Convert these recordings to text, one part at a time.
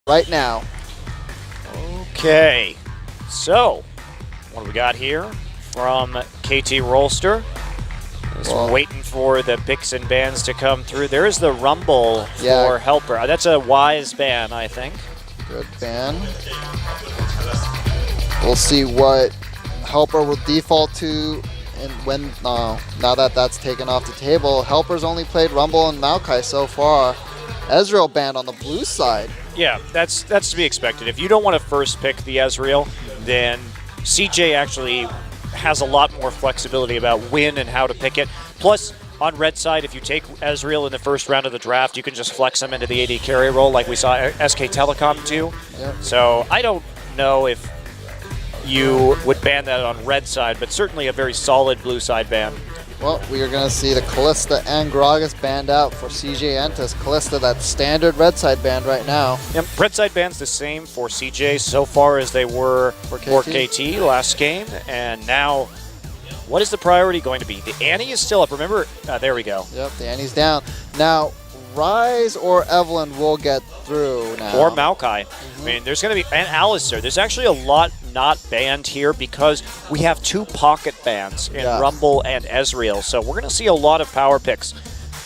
right now. Okay, so what do we got here from KT Rolster? Just waiting for the picks and bans to come through. There is the Rumble for Helper. That's a wise ban, I think. Good ban. We'll see what Helper will default to, and when now that that's taken off the table. Helper's only played Rumble and Maokai so far. Ezreal banned on the blue side. Yeah, that's to be expected. If you don't want to first pick the Ezreal, then CJ actually has a lot more flexibility about when and how to pick it. Plus, on red side, if you take Ezreal in the first round of the draft, you can just flex him into the AD carry role like we saw SK Telecom do. Yep. So I don't know if you would ban that on red side, but certainly a very solid blue side ban. Well, we are going to see the Kalista and Gragas banned out for CJ Entus. Kalista, that standard red side banned right now. Yep, red side ban's the same for CJ so far as they were for KT last game. And now, what is the priority going to be? The Annie is still up. Remember, there we go. Yep, the Annie's down. Now, Ryze or Evelynn will get through now. Or Maokai. I mean, there's going to be, and Alistair. There's actually a lot not banned here because we have two pocket bans in Rumble and Ezreal. So we're going to see a lot of power picks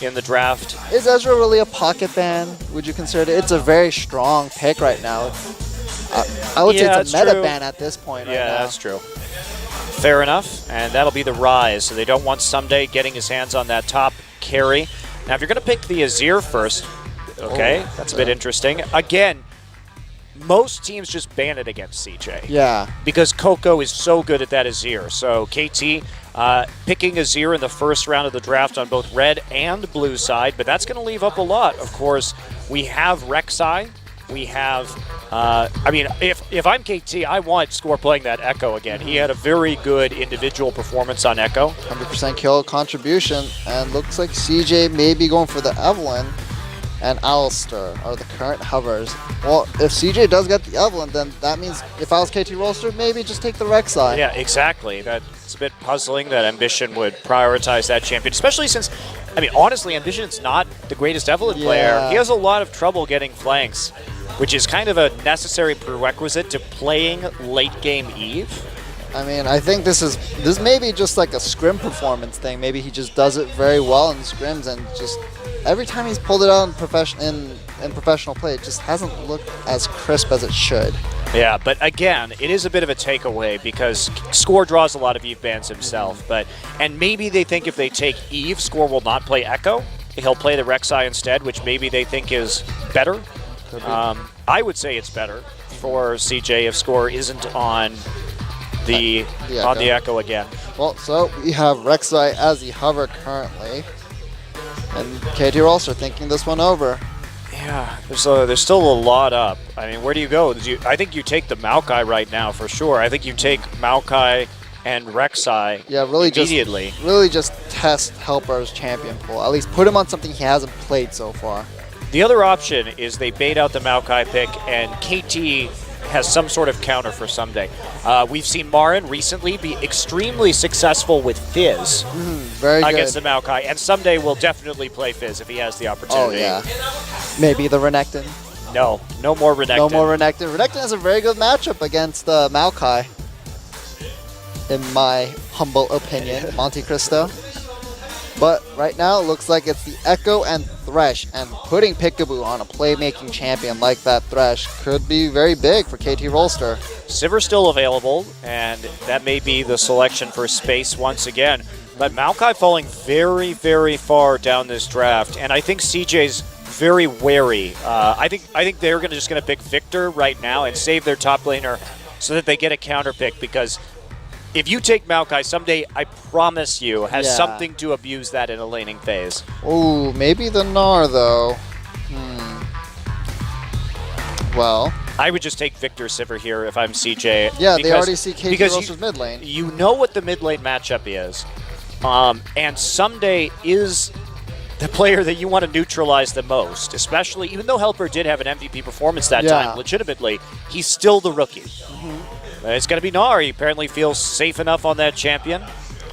in the draft. Is Ezreal really a pocket ban? Would you consider it? It's a very strong pick right now. I would say it's a meta ban at this point right now. Yeah, that's true. Fair enough. And that'll be the Ryze. So they don't want Someday getting his hands on that top carry. Now, if you're going to pick the Azir first, okay, that's a bit interesting. Again, most teams just ban it against CJ. Yeah. Because Coco is so good at that Azir. So KT picking Azir in the first round of the draft on both red and blue side, but that's going to leave up a lot. Of course, we have Rek'Sai. We have, I mean, if I'm KT, I want Score playing that Echo again. He had a very good individual performance on Echo. 100% kill contribution, and looks like CJ may be going for the Evelynn and Alistair are the current hovers. Well, if CJ does get the Evelynn, then that means if I was KT Rolster, maybe just take the Rek'Sai. Yeah, exactly. That's a bit puzzling that Ambition would prioritize that champion, especially since, I mean, honestly, Ambition's not the greatest Evelynn player. He has a lot of trouble getting flanks, which is kind of a necessary prerequisite to playing late game Eve. I mean, I think this may be just like a scrim performance thing. Maybe he just does it very well in scrims, and just every time he's pulled it out in professional play, it just hasn't looked as crisp as it should. Yeah, but again, it is a bit of a takeaway because Score draws a lot of Eve bans himself. And maybe they think if they take Eve, Score will not play Echo. He'll play the Rek'Sai instead, which maybe they think is better. I would say it's better for CJ if Score isn't on the Echo again. Well, so we have Rek'Sai as the hover currently, and KT Rolster thinking this one over. Yeah, there's still a lot up. I mean, where do you go? I think you take the Maokai right now for sure. I think you take Maokai and Rek'Sai immediately. Really just test Helper's champion pool. At least put him on something he hasn't played so far. The other option is they bait out the Maokai pick, and KT has some sort of counter for Someday. We've seen Marin recently be extremely successful with Fizz against the Maokai, and Someday will definitely play Fizz if he has the opportunity. Oh, yeah. Maybe the Renekton. No more Renekton. No more Renekton. Renekton has a very good matchup against Maokai, in my humble opinion, Monte Cristo. But right now, it looks like it's the Echo and Thresh, and putting Peekaboo on a playmaking champion like that Thresh could be very big for KT Rolster. Sivir still available, and that may be the selection for space once again. But Maokai falling very, very far down this draft, and I think CJ's very wary. I think they're just going to pick Victor right now and save their top laner so that they get a counter pick, because if you take Maokai, Someday, I promise you, has something to abuse that in a laning phase. Ooh, maybe the Gnar, though. Well, I would just take Victor Sivir here if I'm CJ. Yeah, they already see KT Rolster's mid lane. You know what the mid lane matchup is. And Someday is the player that you want to neutralize the most, especially, even though Helper did have an MVP performance that time, legitimately, he's still the rookie. It's going to be Gnar. He apparently feels safe enough on that champion.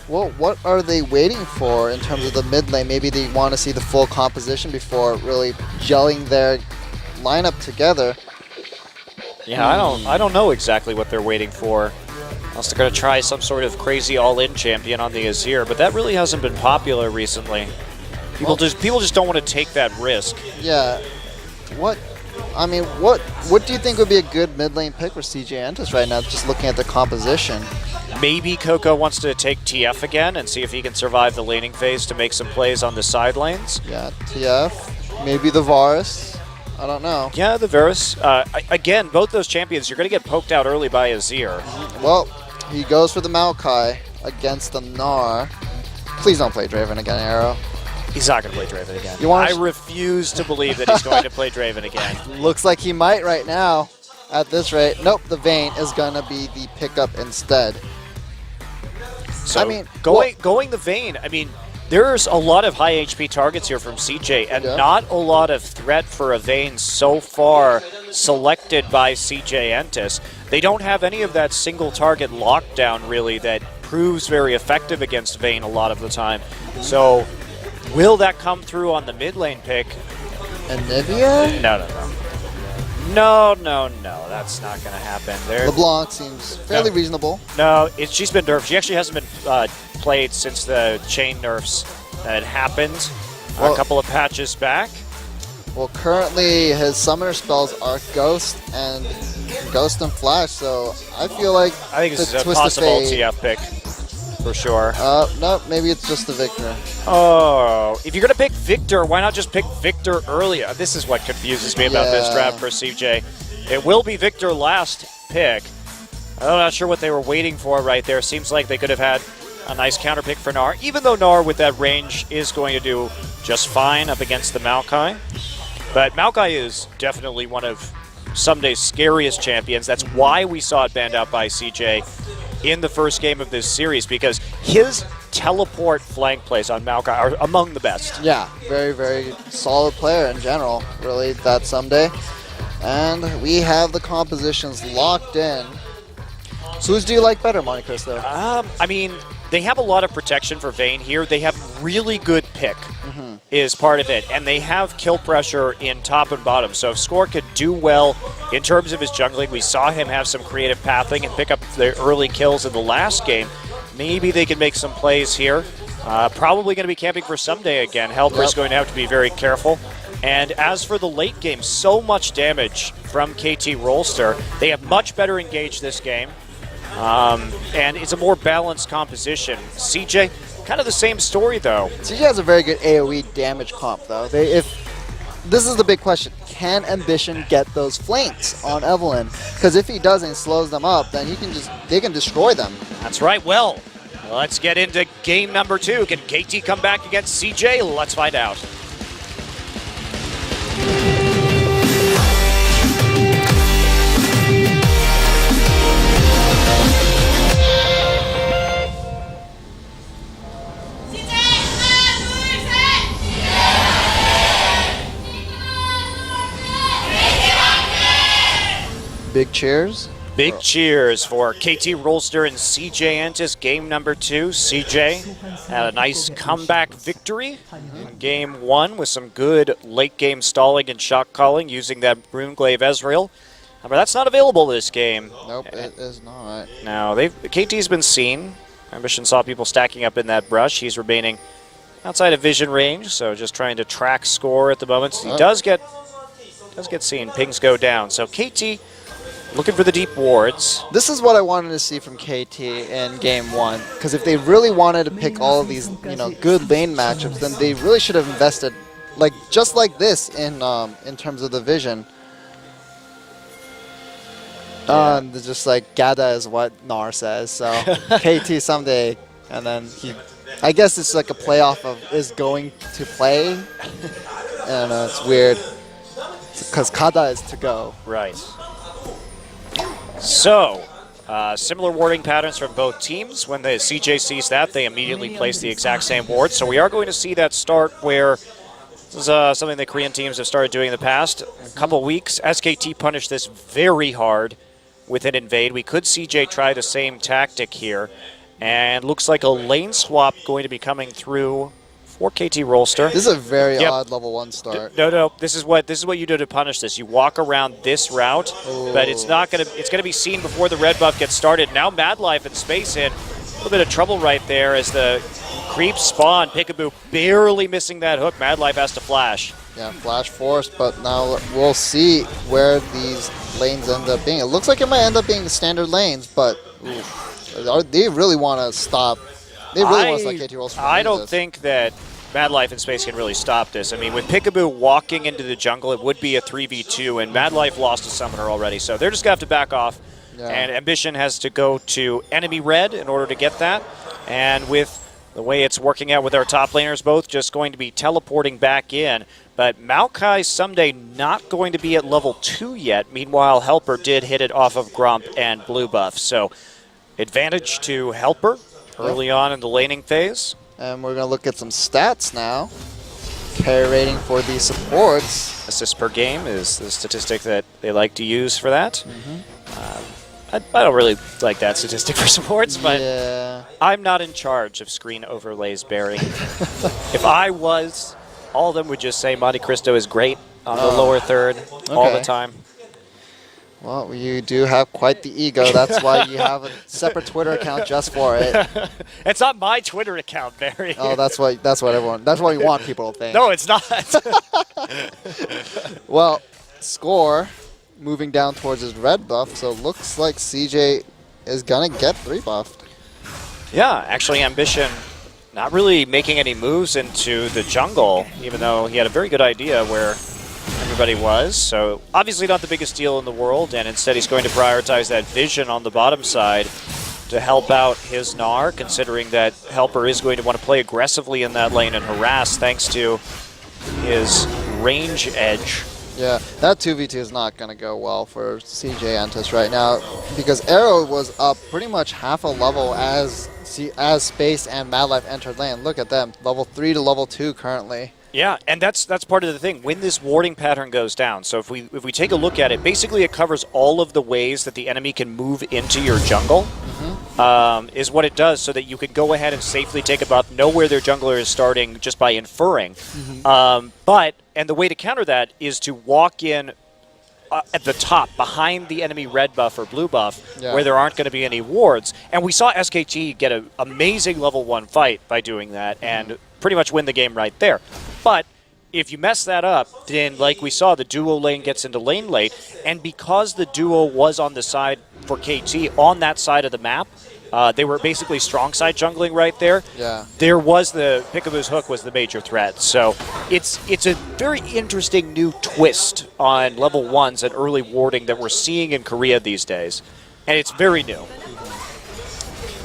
Well, what are they waiting for in terms of the mid lane? Maybe they want to see the full composition before really gelling their lineup together. Yeah, I don't know exactly what they're waiting for. Unless they're going to try some sort of crazy all-in champion on the Azir, but that really hasn't been popular recently. People just don't want to take that risk. Yeah. What do you think would be a good mid lane pick for CJ Entus right now, just looking at the composition? Maybe Coco wants to take TF again and see if he can survive the laning phase to make some plays on the side lanes. Yeah, TF. Maybe the Varus. I don't know. Yeah, the Varus. Again, both those champions, you're going to get poked out early by Azir. Well, he goes for the Maokai against the Gnar. Please don't play Draven again, Arrow. He's not going to play Draven again. I refuse to believe that he's going to play Draven again. Looks like he might right now at this rate. Nope, the Vayne is going to be the pickup instead. So, going the Vayne, I mean, there's a lot of high HP targets here from CJ, and not a lot of threat for a Vayne so far selected by CJ Entus. They don't have any of that single target lockdown, really, that proves very effective against Vayne a lot of the time. So, will that come through on the mid lane pick? Anivia? No, that's not going to happen. LeBlanc seems fairly reasonable. No, she's been nerfed. She actually hasn't been played since the chain nerfs that happened a couple of patches back. Well, currently his summoner spells are Ghost and Flash, so I feel like I think this is a possible TF pick for sure. No, maybe it's just the Victor. Oh, if you're going to pick Victor, why not just pick Victor earlier? This is what confuses me about this draft for CJ. It will be Victor last pick. I'm not sure what they were waiting for right there. Seems like they could have had a nice counter pick for Gnar, even though Gnar with that range is going to do just fine up against the Maokai. But Maokai is definitely one of Sunday's scariest champions. That's why we saw it banned out by CJ in the first game of this series, because his teleport flank plays on Maokai are among the best. Yeah, very, very solid player in general, really, that Sunday. And we have the compositions locked in. So whose do you like better, Monte Cristo? I mean, they have a lot of protection for Vayne here. They have really good pick is part of it. And they have kill pressure in top and bottom. So if Score could do well in terms of his jungling, we saw him have some creative pathing and pick up the early kills in the last game. Maybe they can make some plays here. Probably going to be camping for Someday again. Helper's going to have to be very careful. And as for the late game, so much damage from KT Rolster. They have much better engaged this game. And it's a more balanced composition. CJ, kind of the same story, though. CJ has a very good AoE damage comp, though. This is the big question. Can Ambition get those flanks on Evelynn? Because if he doesn't, slows them up, then they can destroy them. That's right. Well, let's get into game number 2. Can KT come back against CJ? Let's find out. Big cheers. Big cheers for KT Rolster and CJ Entus, game number 2. CJ had a nice comeback victory in game 1 with some good late game stalling and shock calling using that Runeglaive Ezreal. But that's not available this game. Nope, it is not. No, KT's been seen. Ambition saw people stacking up in that brush. He's remaining outside of vision range, so just trying to track Score at the moment. So he does get seen. Pings go down. So KT looking for the deep wards. This is what I wanted to see from KT in game 1, because if they really wanted to pick all of these, good lane matchups, then they really should have invested, just like this in terms of the vision. Just like Gada is what Gnar says. So KT someday, and then I guess it's like a playoff of is going to play. I don't know, it's weird because Kada is to go. Right. So, similar warding patterns from both teams. When the CJ sees that, they immediately place the exact same ward. So we are going to see that start where this is something that Korean teams have started doing in the past. A couple weeks, SKT punished this very hard with an invade. We could CJ try the same tactic here. And looks like a lane swap going to be coming through for KT Rolster. This is a very odd level 1 start. No. This is what you do to punish this. You walk around this route, but it's gonna be seen before the red buff gets started. Now Mad Life and Space in a little bit of trouble right there as the creeps spawn. Peekaboo barely missing that hook. Mad Life has to flash. Yeah, flash force, but now we'll see where these lanes end up being. It looks like it might end up being standard lanes, but they really want to stop. They really want to stop KT Rolster. I don't think that Mad Life and Space can really stop this. I mean, with Peekaboo walking into the jungle, it would be a 3v2, and Mad Life lost a summoner already, so they're just going to have to back off. Yeah. And Ambition has to go to enemy red in order to get that. And with the way it's working out with our top laners, both just going to be teleporting back in. But Maokai someday not going to be at level 2 yet. Meanwhile, Helper did hit it off of Grump and blue buff. So advantage to Helper early on in the laning phase. And we're going to look at some stats now. Carry rating for the supports. Assists per game is the statistic that they like to use for that. I don't really like that statistic for supports, but yeah. I'm not in charge of screen overlays, Barry. If I was, all of them would just say Monte Cristo is great on the lower third all the time. Well, you do have quite the ego. That's why you have a separate Twitter account just for it. It's not my Twitter account, Barry. Oh, that's what you want people to think. No, it's not. Well, Score moving down towards his red buff, so looks like CJ is gonna get 3 buffed. Yeah, actually Ambition not really making any moves into the jungle, even though he had a very good idea where everybody was. So obviously not the biggest deal in the world, and instead he's going to prioritize that vision on the bottom side to help out his Gnar, considering that Helper is going to want to play aggressively in that lane and harass thanks to his range edge. Yeah, that 2v2 is not going to go well for CJ Antis right now because Arrow was up pretty much half a level as Space and Mad Life entered lane. Look at them, level 3 to level 2 currently. Yeah, and that's part of the thing. When this warding pattern goes down, so if we take a look at it, basically it covers all of the ways that the enemy can move into your jungle, is what it does, so that you can go ahead and safely take a buff, know where their jungler is starting just by inferring. And the way to counter that is to walk in at the top, behind the enemy red buff or blue buff, where there aren't going to be any wards. And we saw SKT get an amazing level 1 fight by doing that, and pretty much win the game right there. But if you mess that up, then like we saw, the duo lane gets into lane late, and because the duo was on the side for KT, on that side of the map, they were basically strong side jungling right there. Yeah. There was the Peekaboo's hook was the major threat. So it's a very interesting new twist on level 1s and early warding that we're seeing in Korea these days. And it's very new.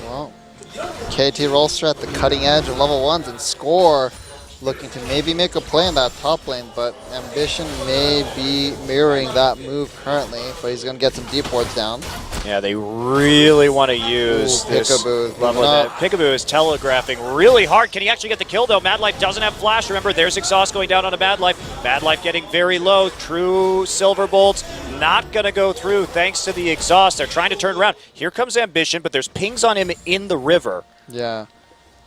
Well, KT Rolster at the cutting edge of level 1s and Score looking to maybe make a play in that top lane, but Ambition may be mirroring that move currently, but he's going to get some deep wards down. Yeah, they really want to use this level. Peekaboo is telegraphing really hard. Can he actually get the kill, though? Mad Life doesn't have flash. Remember, there's exhaust going down on a Mad Life. Mad Life getting very low. True Silver Bolts not going to go through thanks to the exhaust. They're trying to turn around. Here comes Ambition, but there's pings on him in the river. Yeah.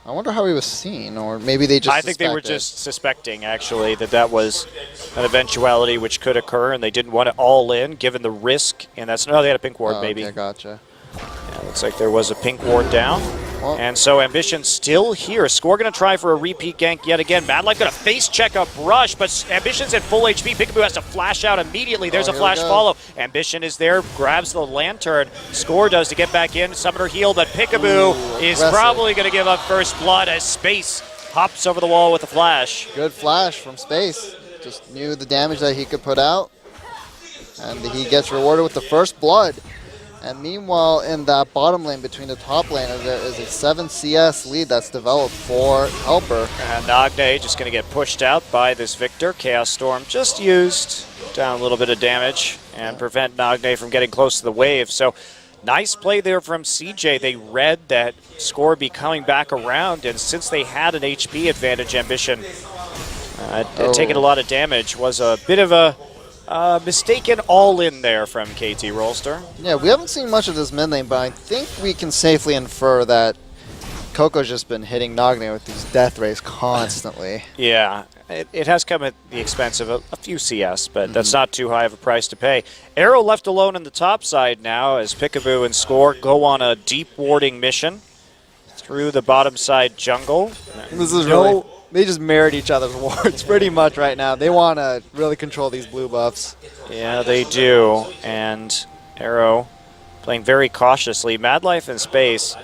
I wonder how he was seen, or maybe they just I think they were just suspecting, actually, that was an eventuality which could occur, and they didn't want it all in, given the risk. And that's, no, they had a pink ward, maybe. Okay, gotcha. Yeah, looks like there was a pink ward down. Well, and so Ambition still here. Score going to try for a repeat gank yet again. Mad Life going to face check a brush, but Ambition's at full HP. Peekaboo has to flash out immediately. There's a flash follow. Ambition is there, grabs the lantern. Score does to get back in. Summoner heal, but Peekaboo is probably going to give up first blood as Space hops over the wall with a flash. Good flash from Space. Just knew the damage that he could put out. And he gets rewarded with the first blood. And meanwhile, in that bottom lane between the top laners, there is a 7 CS lead that's developed for Helper. And Nagne just going to get pushed out by this Victor. Chaos Storm just used down a little bit of damage and prevent Nagne from getting close to the wave. So nice play there from CJ. They read that Score be coming back around, and since they had an HP advantage, Ambition taking a lot of damage was a bit of a mistaken all-in there from KT Rolster. Yeah, we haven't seen much of this mid lane, but I think we can safely infer that Coco's just been hitting Nagne with these death rays constantly. Yeah, it has come at the expense of a few CS, but that's not too high of a price to pay. Arrow left alone in the top side now as Peekaboo and Score go on a deep warding mission through the bottom side jungle. This is really... They just mirrored each other's wards pretty much right now. They want to really control these blue buffs. Yeah, they do. And Arrow playing very cautiously. Madlife in space.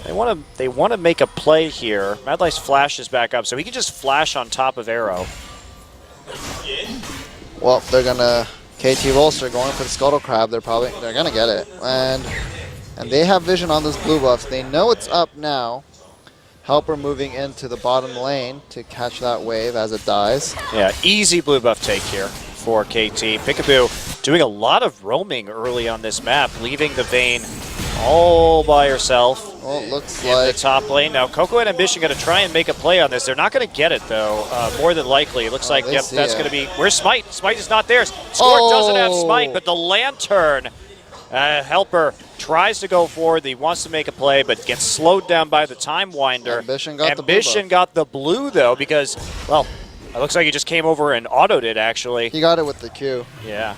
They want to make a play here. Madlife's flash is back up, so he can just flash on top of Arrow. Well, they're gonna KT Rolster going for the Scuttle Crab. They're gonna get it, and they have vision on this blue buff. They know it's up now. Helper moving into the bottom lane to catch that wave as it dies. Yeah, easy blue buff take here for KT. Peekaboo doing a lot of roaming early on this map, leaving the Vayne all by herself. Well, it looks in the top lane. Now, Coco and Ambition going to try and make a play on this. They're not going to get it, though, more than likely. It looks like yep, that's going to be... Where's Smite? Smite is not there. Score doesn't have Smite, but the Lantern Helper tries to go forward. He wants to make a play, but gets slowed down by the Time Winder. Ambition got the blue, though, because, well, it looks like he just came over and autoed it, actually. He got it with the Q. Yeah.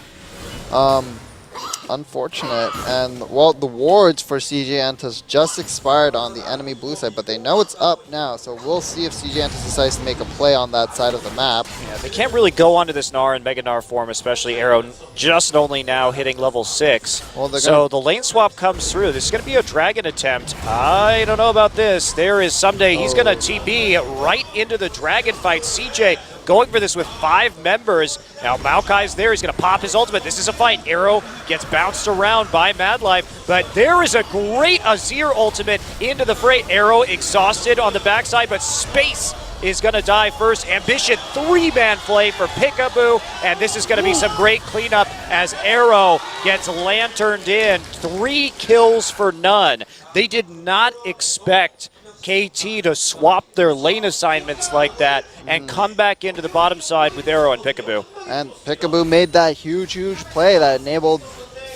Unfortunate. And, well, the wards for CJ Antus just expired on the enemy blue side, but they know it's up now, so we'll see if CJ Antus decides to make a play on that side of the map. Yeah, they can't really go onto this Gnar and Mega Gnar form, especially Arrow just only now hitting level 6. Well, so the lane swap comes through. This is going to be a dragon attempt. I don't know about this. There is Someday. He's going to TP right into the dragon fight. CJ going for this with 5 members. Now Maokai's there. He's going to pop his ultimate. This is a fight. Arrow gets bounced around by Madlife, but there is a great Azir ultimate into the fray. Arrow exhausted on the backside, but Space is going to die first. Ambition 3-man play for Peekaboo, and this is going to be some great cleanup as Arrow gets lanterned in. 3 kills for none. They did not expect KT to swap their lane assignments like that and come back into the bottom side with Arrow and Peekaboo. And Peekaboo made that huge play that enabled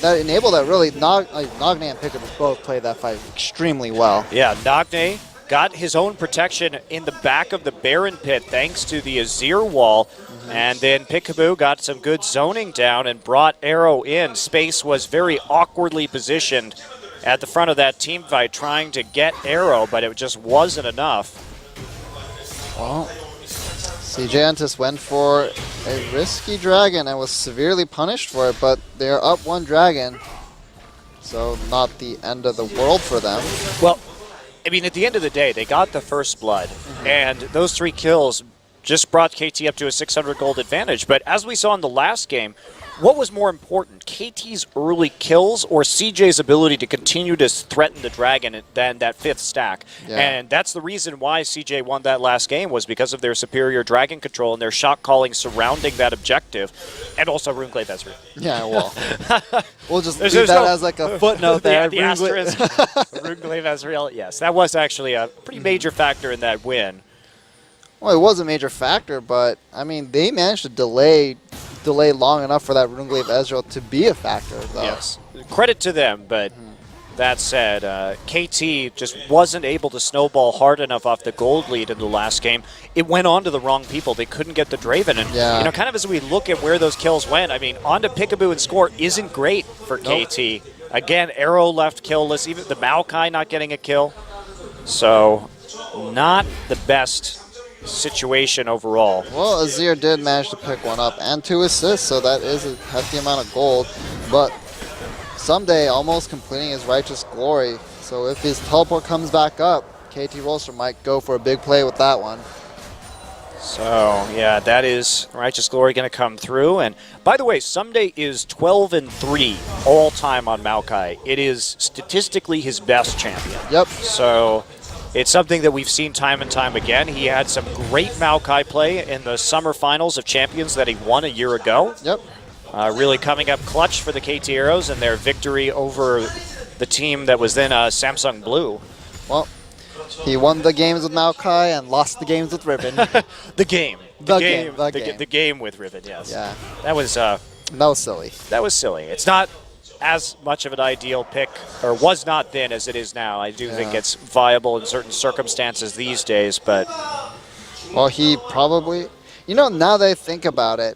that really. Nagne and Peekaboo both played that fight extremely well. Yeah, Nagne got his own protection in the back of the Baron pit thanks to the Azir wall. And then Peekaboo got some good zoning down and brought Arrow in. Space was very awkwardly positioned at the front of that team fight trying to get Arrow, but it just wasn't enough. Well, CJ Antus went for a risky dragon and was severely punished for it, but they're up 1 dragon, so not the end of the world for them. Well, I mean, at the end of the day, they got the first blood, and those 3 kills just brought KT up to a 600 gold advantage. But as we saw in the last game, what was more important, KT's early kills or CJ's ability to continue to threaten the dragon than that 5th stack? Yeah. And that's the reason why CJ won that last game, was because of their superior dragon control and their shot calling surrounding that objective, and also Runeglaive Ezreal. Yeah, well, we'll just leave that as like a footnote there. The asterisk, Runeglaive Ezreal, yes. That was actually a pretty major factor in that win. Well, it was a major factor, but, I mean, they managed to delay long enough for that Runeglaive Ezreal to be a factor, though. Yes. Credit to them, but that said, KT just wasn't able to snowball hard enough off the gold lead in the last game. It went on to the wrong people. They couldn't get the Draven. And, you know, kind of as we look at where those kills went, I mean, onto Peekaboo and Score isn't great for KT. Again, Arrow left killless, even the Maokai not getting a kill. So, not the best situation overall. Well, Azir did manage to pick one up and 2 assists, so that is a hefty amount of gold. But Someday almost completing his Righteous Glory, so if his teleport comes back up, KT Rolster might go for a big play with that one. So, yeah, that is Righteous Glory going to come through. And by the way, Someday is 12-3 all time on Maokai. It is statistically his best champion. Yep. So it's something that we've seen time and time again. He had some great Maokai play in the Summer Finals of Champions that he won a year ago. Yep. Really coming up clutch for the KT Arrows and their victory over the team that was then Samsung Blue. Well, he won the games with Maokai and lost the games with Riven. The game with Riven, yes. Yeah. That was silly. That was silly. It's not as much of an ideal pick, or was not then as it is now. I do think it's viable in certain circumstances these days, but... Well, he probably... You know, now that I think about it,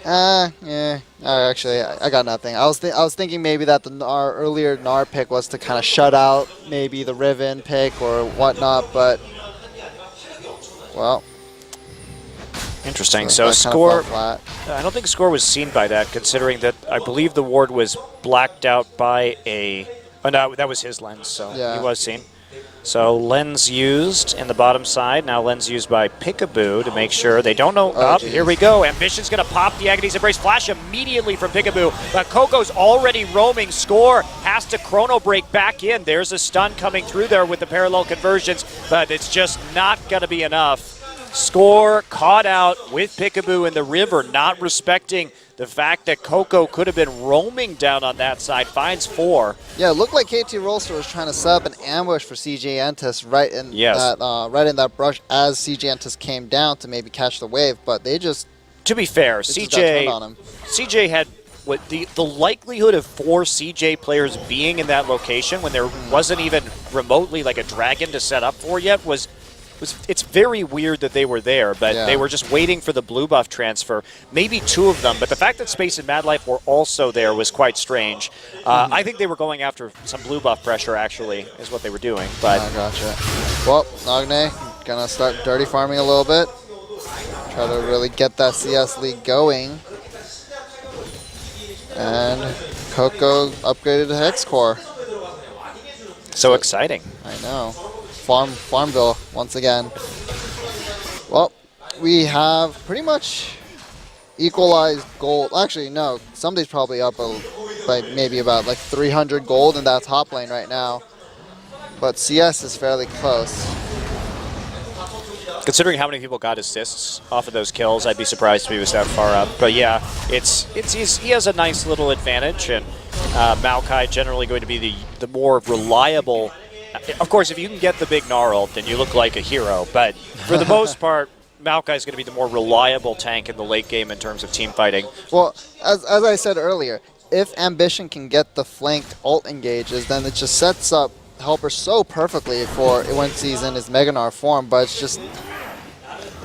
actually, I got nothing. I was thinking maybe that our earlier Gnar pick was to kind of shut out maybe the Riven pick or whatnot, but... Well... Interesting. So Score, I don't think Score was seen by that, considering that I believe the ward was blacked out by a... Oh, no, that was his lens, so he was seen. So lens used in the bottom side. Now lens used by Peekaboo to make sure they don't know. Here we go. Ambition's going to pop the Agony's Embrace. Flash immediately from Peekaboo, but Coco's already roaming. Score has to chrono break back in. There's a stun coming through there with the parallel conversions, but it's just not going to be enough. Score caught out with Peekaboo in the river, not respecting the fact that Coco could have been roaming down on that side. Finds 4. Yeah, it looked like KT Rolster was trying to set up an ambush for CJ Entus right in that brush as CJ Entus came down to maybe catch the wave, but they just... To be fair, CJ had what the likelihood of 4 CJ players being in that location when there wasn't even remotely like a dragon to set up for yet was it's very weird that they were there, but they were just waiting for the blue buff transfer. Maybe 2 of them, but the fact that Space and Mad Life were also there was quite strange. I think they were going after some blue buff pressure, actually, is what they were doing. But gotcha. Well, Nagne gonna start dirty farming a little bit. Try to really get that CS league going. And Coco upgraded to Hex Core. So exciting. I know. Farmville once again. Well, we have pretty much equalized gold. Actually, no. Somebody's probably up by maybe about like 300 gold in that top lane right now. But CS is fairly close. Considering how many people got assists off of those kills, I'd be surprised if he was that far up. But yeah, he has a nice little advantage, and Maokai generally going to be the more reliable. Of course, if you can get the big Gnar ult, then you look like a hero. But for the most part, Maokai is going to be the more reliable tank in the late game in terms of team fighting. Well, as I said earlier, if Ambition can get the flanked ult engages, then it just sets up Helper so perfectly for when he's in his Mega Gnar form. But it's just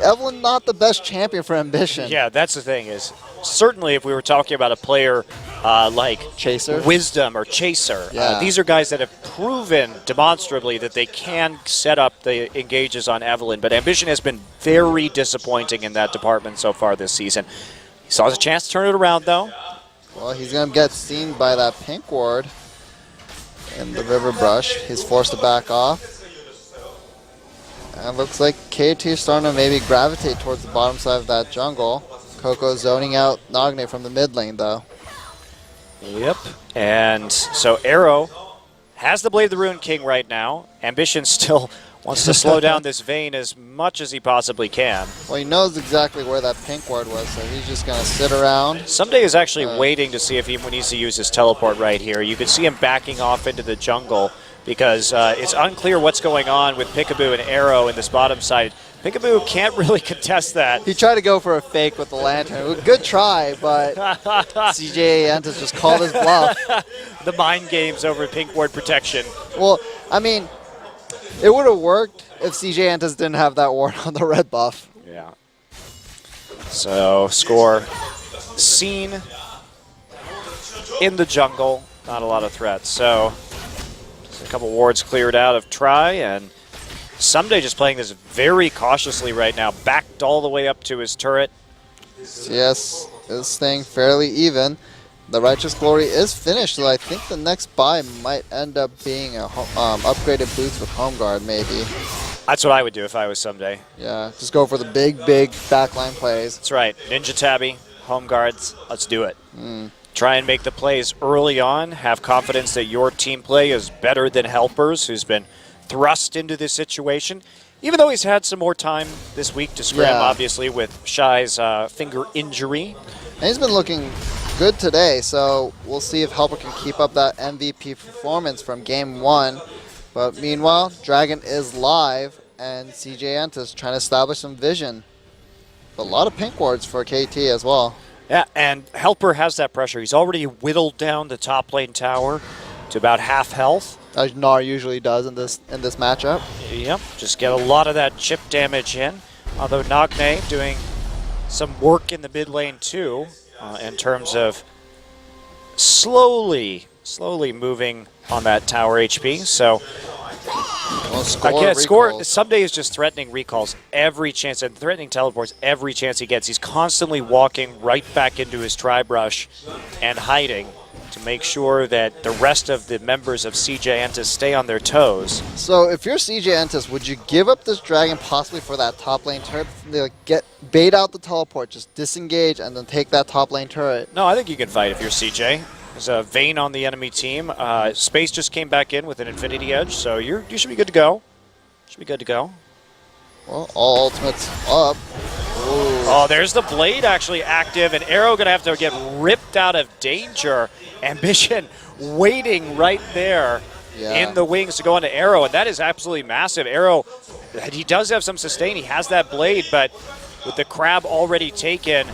Evelyn not the best champion for Ambition. Yeah, that's the thing is, certainly if we were talking about a player like Chaser, Wisdom or Chaser, these are guys that have proven demonstrably that they can set up the engages on Evelyn, but Ambition has been very disappointing in that department so far this season. He still has a chance to turn it around, though. Well, he's going to get seen by that pink ward in the river brush. He's forced to back off. And looks like KT is starting to maybe gravitate towards the bottom side of that jungle. Coco zoning out Nagne from the mid lane, though. Yep. And so Arrow has the Blade of the Ruined King right now. Ambition still wants to slow down this Vayne as much as he possibly can. Well, he knows exactly where that pink ward was, so he's just going to sit around. Someday is actually waiting to see if he needs to use his teleport right here. You can see him backing off into the jungle because it's unclear what's going on with Peekaboo and Arrow in this bottom side. Peekaboo can't really contest that. He tried to go for a fake with the lantern. Good try, but CJ Entus just called his bluff. The mind games over pink ward protection. Well, I mean, it would have worked if CJ Entus didn't have that ward on the red buff. Yeah. So, Score seen in the jungle. Not a lot of threats. So, a couple wards cleared out of Try, and Someday just playing this very cautiously right now, backed all the way up to his turret. CS is staying fairly even. The Righteous Glory is finished, so I think the next buy might end up being a upgraded boots with Home Guard, maybe. That's what I would do if I was Someday. Yeah, just go for the big backline plays. That's right. Ninja Tabby, Home Guards, let's do it. Try and make the plays early on. Have confidence that your team play is better than Helper's, who's been thrust into this situation. Even though he's had some more time this week to scram, obviously, with Shy's finger injury. And he's been looking good today, so we'll see if Helper can keep up that MVP performance from Game 1. But meanwhile, Dragon is live, and CJ Entus trying to establish some vision. But a lot of pink wards for KT as well. Yeah, and Helper has that pressure. He's already whittled down the top lane tower to about half health. As Gnar usually does in this matchup. Yep, just get a lot of that chip damage in. Although Nagne doing some work in the mid lane too, in terms of slowly moving on that tower HP. So Score. Someday is just threatening recalls every chance and threatening teleports every chance he gets. He's constantly walking right back into his tribe rush and hiding to make sure that the rest of the members of CJ Entus stay on their toes. So if you're CJ Entus, would you give up this dragon possibly for that top lane turret? Like bait out the teleport, just disengage, and then take that top lane turret? No, I think you can fight if you're CJ. There's a Vayne on the enemy team. Space just came back in with an Infinity Edge, so you should be good to go. Should be good to go. Well, all ultimates up. Ooh. Oh, there's the blade actually active, and Arrow gonna have to get ripped out of danger. Ambition waiting right there in the wings to go into Arrow, and that is absolutely massive. Arrow, he does have some sustain. He has that blade, but with the crab already taken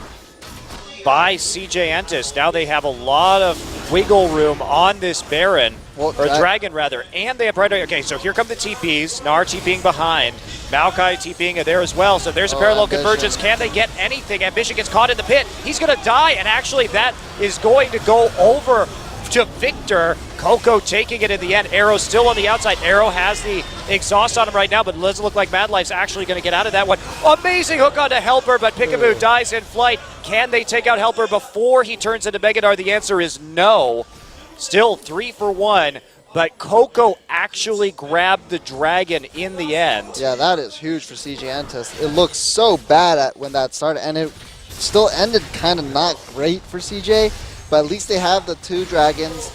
by CJ Entus, now they have a lot of wiggle room on this Baron, or Dragon rather, and they have Predator. Okay, so here come the TPs. Gnar TPing behind, Maokai TPing there as well, so there's a parallel convergence. Can they get anything? Ambition gets caught in the pit. He's going to die, and actually that is going to go over to Victor. Coco taking it in the end. Arrow still on the outside. Arrow has the exhaust on him right now, but it doesn't look like Mad Life's actually going to get out of that one. Amazing hook onto Helper, but Peekaboo dies in flight. Can they take out Helper before he turns into Megadar? The answer is no. Still 3 for 1, but Coco actually grabbed the dragon in the end. Yeah, that is huge for CJ Entus. It looked so bad when that started, and it still ended kind of not great for CJ, but at least they have the 2 dragons.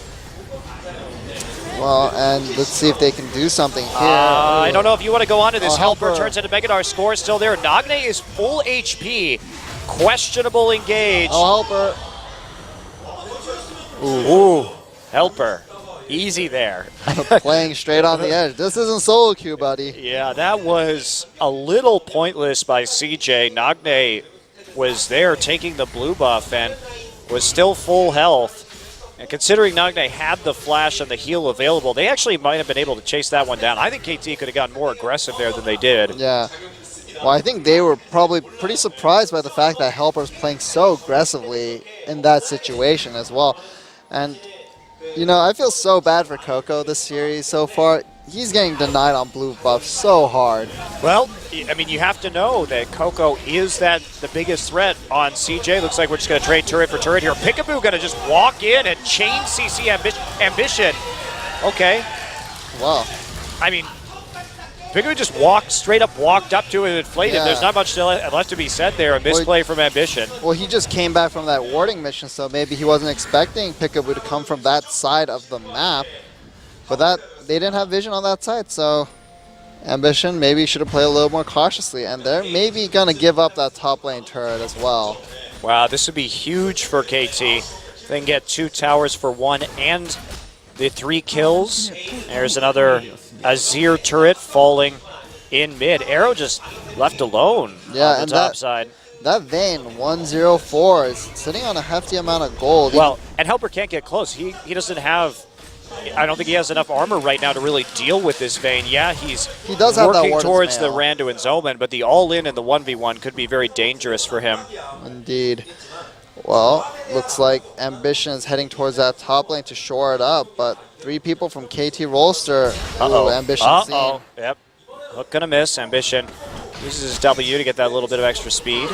Well, and let's see if they can do something here. I don't know if you want to go on to this. Helper turns into Megadar. Score is still there. Nagne is full HP. Questionable engage. Oh, Helper. Ooh. Helper. Easy there. Playing straight on the edge. This isn't solo queue, buddy. Yeah, that was a little pointless by CJ. Nagne was there taking the blue buff and was still full health. And considering Nagne had the flash and the heal available, they actually might have been able to chase that one down. I think KT could have gotten more aggressive there than they did. Yeah. Well, I think they were probably pretty surprised by the fact that Helper's playing so aggressively in that situation as well. And, you know, I feel so bad for Coco this series so far. He's getting denied on blue buff so hard. Well, I mean, you have to know that Coco is the biggest threat on CJ. Looks like we're just going to trade turret for turret here. Peekaboo going to just walk in and chain CC Ambition. Okay. Wow. I mean, Peekaboo just straight up walked up to it and inflated. Yeah. There's not much left to be said there. A misplay from Ambition. Well, he just came back from that warding mission, so maybe he wasn't expecting Peekaboo to come from that side of the map. But they didn't have vision on that side, so Ambition maybe should have played a little more cautiously, and they're maybe going to give up that top lane turret as well. Wow, this would be huge for KT. They can get 2 towers for 1 and the 3 kills. There's another Azir turret falling in mid. Arrow just left alone on the top side. That Vayne, 104, is sitting on a hefty amount of gold. Well, and Helper can't get close. He doesn't have... I don't think he has enough armor right now to really deal with this Vayne. Yeah, he does working towards the Randuin's Omen, but the all-in and the 1v1 could be very dangerous for him. Indeed. Well, looks like Ambition is heading towards that top lane to shore it up, but 3 people from KT Rolster. Ooh, Ambition seen. Yep. Hook gonna miss. Ambition uses his W to get that little bit of extra speed.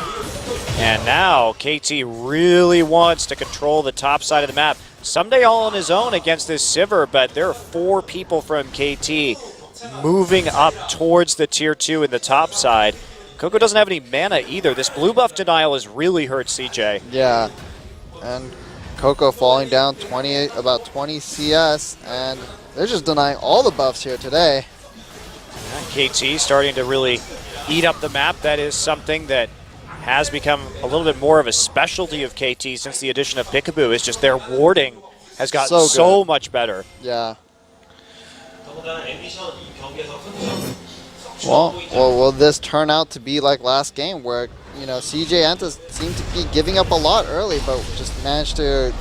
And now KT really wants to control the top side of the map. Someday all on his own against this Sivir, but there are 4 people from KT moving up towards the tier 2 in the top side. Coco doesn't have any mana either. This blue buff denial has really hurt CJ. Yeah, and Coco falling down about 20 CS, and they're just denying all the buffs here today. KT starting to really eat up the map. That is something that has become a little bit more of a specialty of KT since the addition of Peekaboo. It's just their warding has gotten so much better. Yeah. Well, will this turn out to be like last game where you know, CJ Entus seemed to be giving up a lot early, but just managed to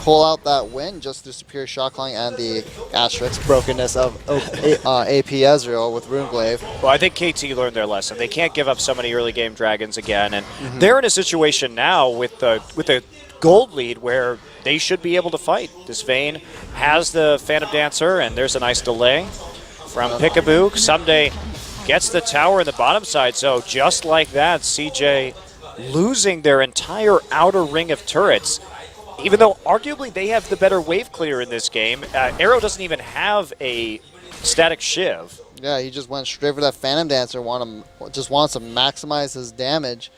pull out that win just through superior shot calling and the asterisk brokenness of AP Ezreal with Runeglaive. Well, I think KT learned their lesson. They can't give up so many early game dragons again, and they're in a situation now with the gold lead where they should be able to fight. This Vayne has the Phantom Dancer, and there's a nice delay from Peekaboo. Someday gets the tower in the bottom side, so just like that, CJ losing their entire outer ring of turrets. Even though arguably they have the better wave clear in this game, Arrow doesn't even have a static Shiv. Yeah, he just went straight for that Phantom Dancer, just wants to maximize his damage.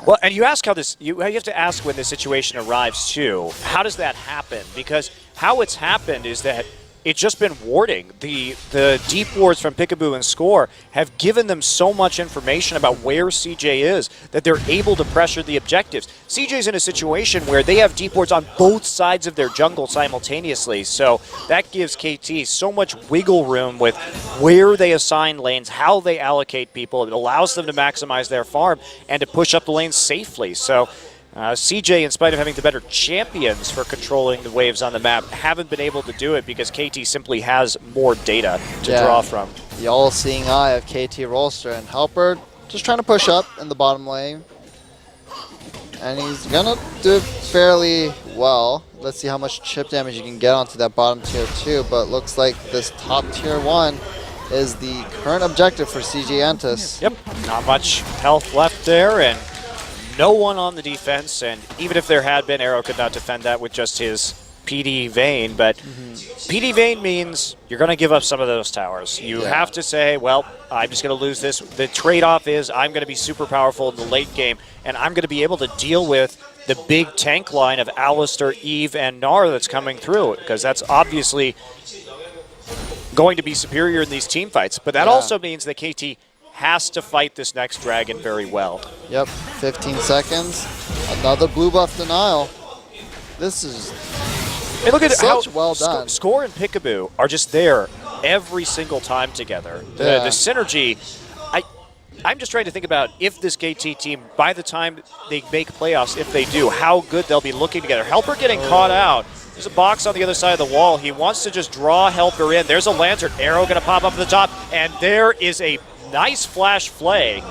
Well, and you ask how this, you have to ask when this situation arrives too. How does that happen? Because how it's happened is that it's just been warding. The deep wards from Peekaboo and Score have given them so much information about where CJ is that they're able to pressure the objectives. CJ's in a situation where they have deep wards on both sides of their jungle simultaneously, so that gives KT so much wiggle room with where they assign lanes, how they allocate people. It allows them to maximize their farm and to push up the lanes safely. So CJ, in spite of having the better champions for controlling the waves on the map, haven't been able to do it because KT simply has more data to draw from. The all-seeing eye of KT Rolster, and Helper just trying to push up in the bottom lane. And he's going to do it fairly well. Let's see how much chip damage you can get onto that bottom tier 2, but looks like this top tier 1 is the current objective for CJ Entus. Yep, not much health left there, and no one on the defense, and even if there had been, Arrow could not defend that with just his PD Vayne, but PD Vayne means you're going to give up some of those towers. You have to say, well, I'm just going to lose this. The trade-off is I'm going to be super powerful in the late game, and I'm going to be able to deal with the big tank line of Alistair, Eve, and Gnar that's coming through, because that's obviously going to be superior in these team fights. But that also means that KT has to fight this next dragon very well. Yep, 15 seconds. Another blue buff denial. This is look at such how well done. Score and Peekaboo are just there every single time together. The synergy, I'm just trying to think about if this KT team, by the time they make playoffs, if they do, how good they'll be looking together. Helper getting caught out. There's a box on the other side of the wall. He wants to just draw Helper in. There's a Lantern. Arrow going to pop up at the top, and there is a nice flash flay,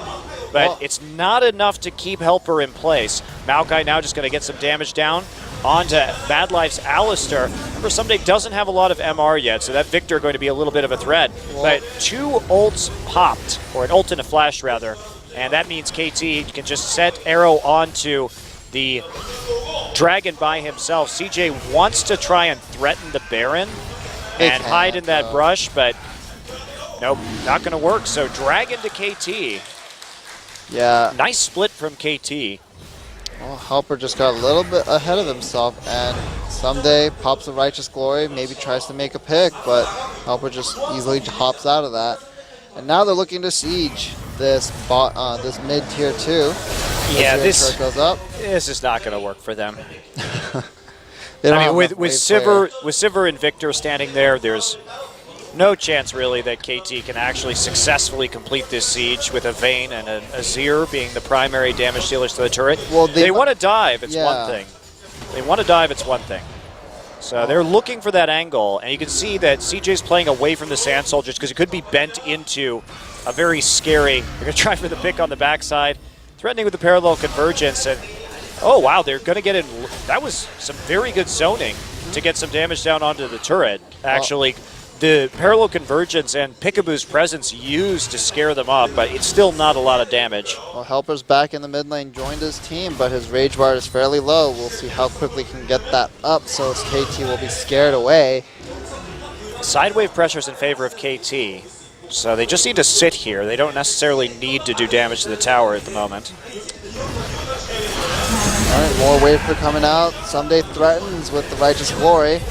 but it's not enough to keep Helper in place. Maokai now just going to get some damage down onto Bad Life's Alistair. Remember, Someday doesn't have a lot of MR yet, so that Victor going to be a little bit of a threat. But 2 ults popped, or an ult and a flash rather, and that means KT can just set Arrow onto the dragon by himself. CJ wants to try and threaten the Baron and hide in that brush, but nope, not going to work. So Dragon to KT. Yeah. Nice split from KT. Well, Helper just got a little bit ahead of himself, and Someday pops a Righteous Glory, maybe tries to make a pick, but Helper just easily hops out of that. And now they're looking to siege this this mid tier 2. Yeah, this goes up. This is not going to work for them. I mean, with Sivir and Victor standing there, there's no chance really that KT can actually successfully complete this siege with a Vayne and an Azir being the primary damage dealers to the turret. Well, they want to dive, it's one thing. They want to dive, it's one thing. So they're looking for that angle, and you can see that CJ's playing away from the Sand Soldiers because it could be bent into a very scary, they're going to try for the pick on the backside, threatening with the parallel convergence, and oh wow, they're going to get in. That was some very good zoning to get some damage down onto the turret, actually. The parallel convergence and Peekaboo's presence used to scare them off, but it's still not a lot of damage. Well, Helper's back in the mid lane, joined his team, but his rage bar is fairly low. We'll see how quickly he can get that up, so his KT will be scared away. Sidewave pressure's in favor of KT, so they just need to sit here. They don't necessarily need to do damage to the tower at the moment. All right, more wave for coming out. Someday threatens with the Righteous Glory.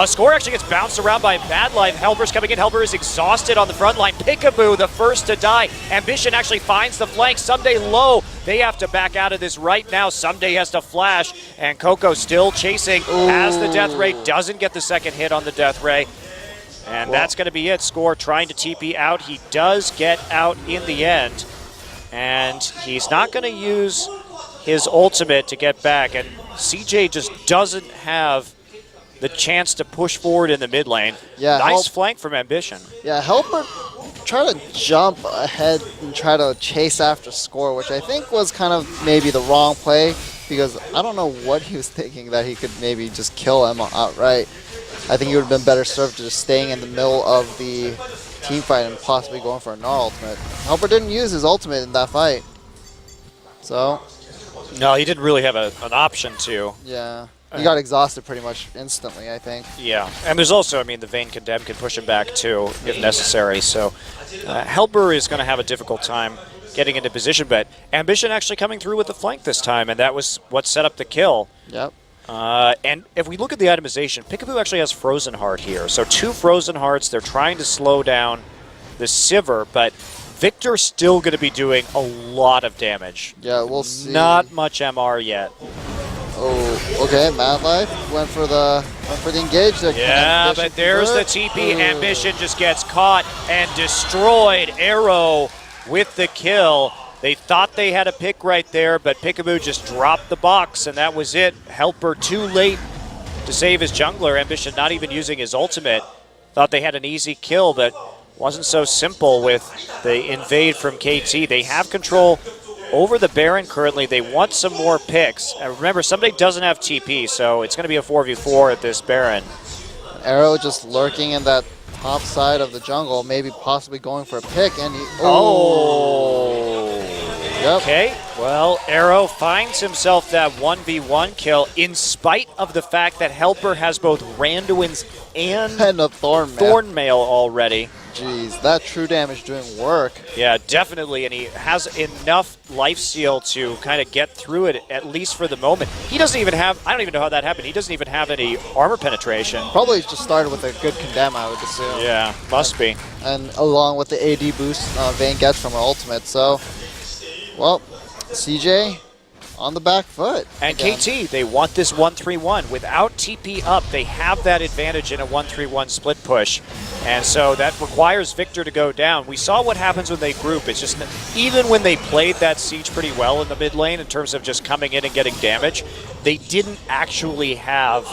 Score actually gets bounced around by Bad Life. Helper's coming in. Helper is exhausted on the front line. Peekaboo, the first to die. Ambition actually finds the flank. Someday low. They have to back out of this right now. Someday has to flash. And Coco still chasing as the Death Ray doesn't get the second hit on the Death Ray. And that's going to be it. Score trying to TP out. He does get out in the end. and he's not going to use his ultimate to get back, and CJ just doesn't have the chance to push forward in the mid lane. Yeah, nice flank from Ambition. Yeah, Helper try to jump ahead and try to chase after score, which I think was kind of maybe the wrong play, because I don't know what he was thinking that he could maybe just kill him outright. I think he would have been better served to just staying in the middle of the team fight and possibly going for a Gnar ultimate. Helper didn't use his ultimate in that fight. So, no, he didn't really have an option to. Yeah. He got exhausted pretty much instantly, I think. Yeah, and there's also, I mean, the Vayne Condemn can push him back too, if necessary. So Helper is going to have a difficult time getting into position, but Ambition actually coming through with the flank this time, and that was what set up the kill. Yep. And if we look at the itemization, Peekaboo actually has Frozen Heart here. So 2 Frozen Hearts, they're trying to slow down the Sivir, but Victor's still going to be doing a lot of damage. Yeah, we'll see. Not much MR yet. Oh, okay. Mad Life went for the engage. Yeah, but there's the TP. Ambition just gets caught and destroyed. Arrow with the kill. They thought they had a pick right there, but Peekaboo just dropped the box, and that was it. Helper too late to save his jungler. Ambition not even using his ultimate. Thought they had an easy kill, but wasn't so simple with the invade from KT. They have control over the Baron currently. They want some more picks. And remember, somebody doesn't have TP, so it's going to be a 4v4 at this Baron. Arrow just lurking in that top side of the jungle, maybe possibly going for a pick, and he... Yep. Okay, well, Arrow finds himself that 1v1 kill in spite of the fact that Helper has both Randuin's and a Thornmail already. Jeez, that true damage doing work. Yeah, definitely, and he has enough lifesteal to kind of get through it, at least for the moment. He doesn't even have, I don't even know how that happened, he doesn't even have any armor penetration. Probably just started with a good condemn, I would assume. Yeah, must be. And along with the AD boost Vayne gets from her ultimate, so, well, CJ on the back foot. And again. KT, they want this 1-3-1. Without TP up, they have that advantage in a 1-3-1 split push. And so that requires Victor to go down. We saw what happens when they group. It's just, even when they played that siege pretty well in the mid lane in terms of just coming in and getting damage, they didn't actually have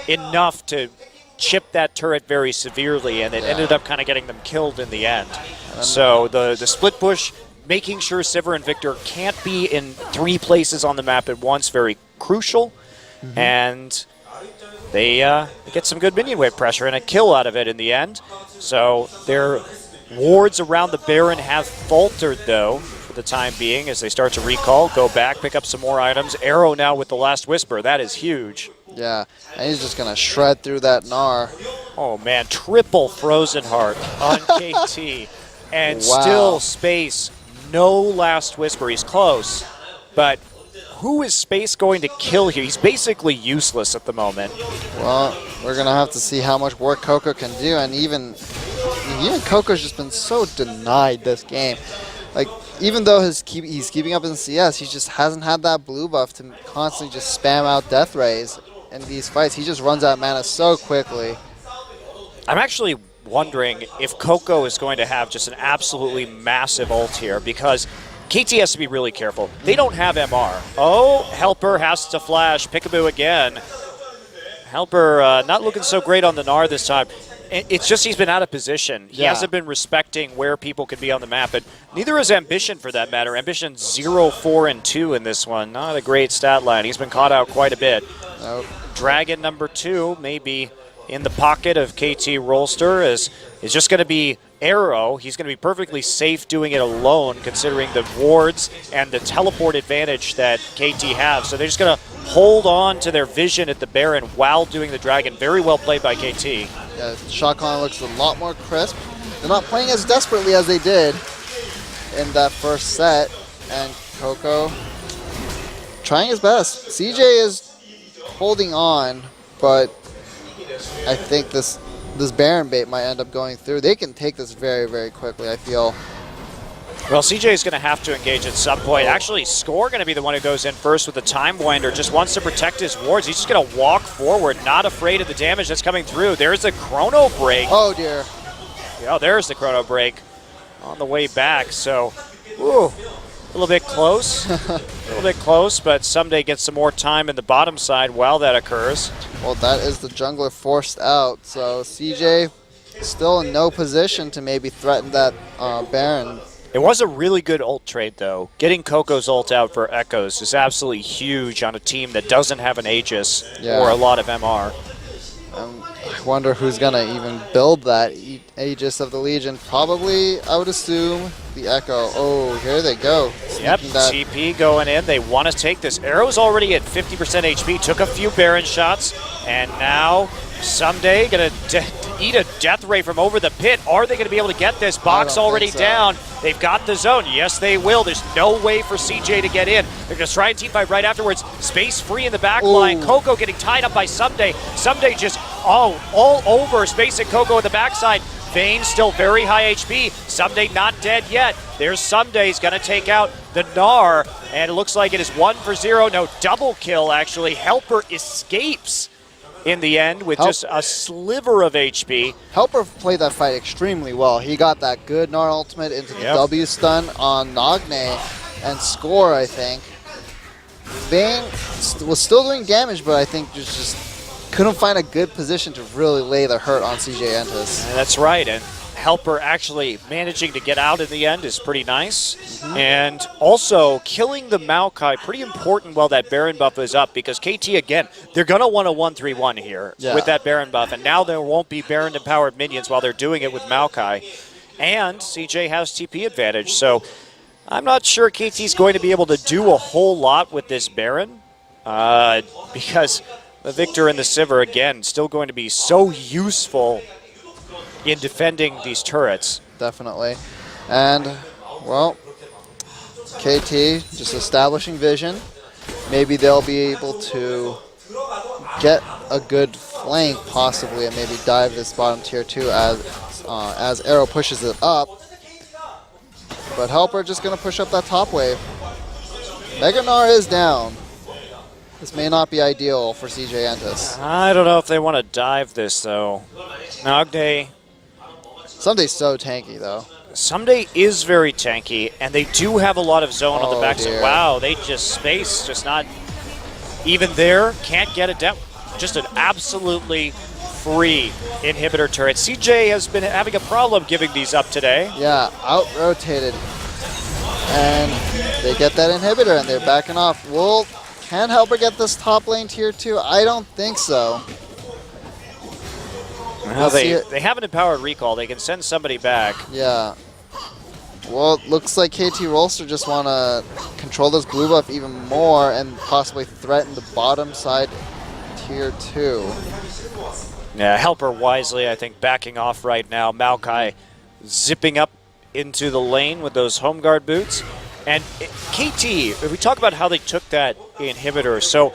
enough to chip that turret very severely, and it ended up kind of getting them killed in the end. So the split push, making sure Sivir and Victor can't be in 3 places on the map at once, very crucial. And they get some good minion wave pressure and a kill out of it in the end. So their wards around the Baron have faltered, though, for the time being, as they start to recall, go back, pick up some more items. Arrow now with the Last Whisper. That is huge. Yeah, and he's just going to shred through that Gnar. Oh, man. Triple Frozen Heart on KT. And still space. No Last Whisper. He's close. But who is Space going to kill here? He's basically useless at the moment. Well, we're going to have to see how much work Coco can do. And even Coco's just been so denied this game. Like, even though he's keeping up in CS, he just hasn't had that blue buff to constantly just spam out death rays in these fights. He just runs out of mana so quickly. I'm actually wondering if Coco is going to have just an absolutely massive ult here, because KT has to be really careful. They don't have MR. Oh, Helper has to flash. Peekaboo again. Helper not looking so great on the Gnar this time. It's just he's been out of position. He hasn't been respecting where people can be on the map, and neither is Ambition for that matter. Ambition 0-4-2 in this one. Not a great stat line. He's been caught out quite a bit. Nope. Dragon number 2 maybe in the pocket of KT Rolster is just going to be Arrow. He's going to be perfectly safe doing it alone, considering the wards and the teleport advantage that KT have. So they're just going to hold on to their vision at the Baron while doing the Dragon. Very well played by KT. Yeah, Shotgun looks a lot more crisp. They're not playing as desperately as they did in that first set. And Coco trying his best. CJ is holding on, but I think this Baron bait might end up going through. They can take this very, very quickly, I feel. Well, CJ is going to have to engage at some point. Actually, Score going to be the one who goes in first with the Time Winder. Just wants to protect his wards. He's just going to walk forward, not afraid of the damage that's coming through. There's a Chrono Break. Oh, dear. Yeah, there's the Chrono Break on the way back. So, ooh, A little bit close. A little bit close, but Someday gets some more time in the bottom side while that occurs. Well, that is the jungler forced out, so CJ still in no position to maybe threaten that Baron. It was a really good ult trade, though. Getting Coco's ult out for Echoes is absolutely huge on a team that doesn't have an Aegis or a lot of MR. I wonder who's going to even build that Aegis of the Legion. Probably, I would assume, the Echo. Oh, here they go. Yep, TP going in. They want to take this. Arrow's already at 50% HP. Took a few Baron shots, and now Someday going to eat a death ray from over the pit. Are they going to be able to get this? Box already down. They've got the zone. Yes, they will. There's no way for CJ to get in. They're going to try and teamfight right afterwards. Space free in the back line. Coco getting tied up by Someday. Someday just all over Space and Coco in the backside. Vayne still very high HP. Someday not dead yet. There's Someday's going to take out the Gnar, and it looks like it is 1 for 0. No, double kill, actually. Helper escapes in the end with just a sliver of HP. Helper played that fight extremely well. He got that good Gnar ultimate into the W stun on Nagne and score, I think. Vayne was still doing damage, but I think just couldn't find a good position to really lay the hurt on CJ Entus. That's right, and Helper actually managing to get out in the end is pretty nice. And also, killing the Maokai, pretty important while that Baron buff is up, because KT, again, they're going to want a 1-3-1 here with that Baron buff, and now there won't be Baron-empowered minions while they're doing it with Maokai. And CJ has TP advantage, so I'm not sure KT's going to be able to do a whole lot with this Baron, because the Victor and the Sivir, again, still going to be so useful in defending these turrets. Definitely. And, well, KT just establishing vision. Maybe they'll be able to get a good flank, possibly, and maybe dive this bottom tier 2 as Arrow pushes it up. But Helper just going to push up that top wave. Mega Gnar is down. This may not be ideal for CJ Entus. I don't know if they want to dive this, though. Nagne. Someday's so tanky, though. Someday is very tanky, and they do have a lot of zone on the backside. Wow, they just space, just not even there. Can't get it down. Just an absolutely free inhibitor turret. CJ has been having a problem giving these up today. Yeah, out-rotated. And they get that inhibitor, and they're backing off. Well, can Helper get this top lane tier 2? I don't think so. Well, they have an empowered recall. They can send somebody back. Yeah. Well, it looks like KT Rolster just want to control this blue buff even more and possibly threaten the bottom side tier 2. Yeah, Helper wisely, I think, backing off right now. Maokai zipping up into the lane with those home guard boots. And KT, if we talk about how they took that inhibitor, so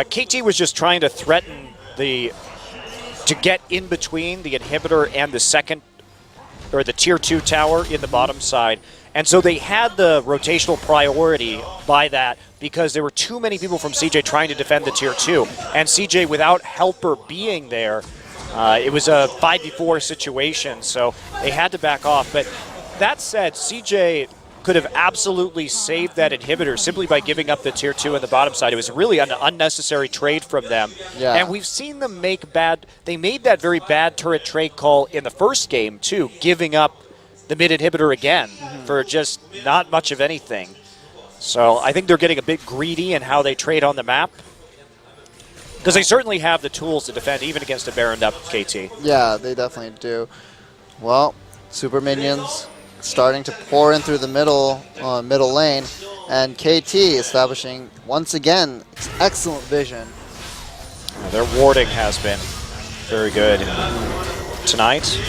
KT was just trying to threaten to get in between the inhibitor and the second, or the tier 2 tower in the bottom side. And so they had the rotational priority by that because there were too many people from CJ trying to defend the tier 2. And CJ, without Helper being there, it was a 5v4 situation, so they had to back off. But that said, CJ could have absolutely saved that inhibitor simply by giving up the tier 2 in the bottom side. It was really an unnecessary trade from them. Yeah. And we've seen them make they made that very bad turret trade call in the first game too, giving up the mid inhibitor again for just not much of anything. So I think they're getting a bit greedy in how they trade on the map, because they certainly have the tools to defend even against a Baroned up KT. Yeah, they definitely do. Well, super minions starting to pour in through the middle lane, and KT establishing once again excellent vision. Their warding has been very good tonight.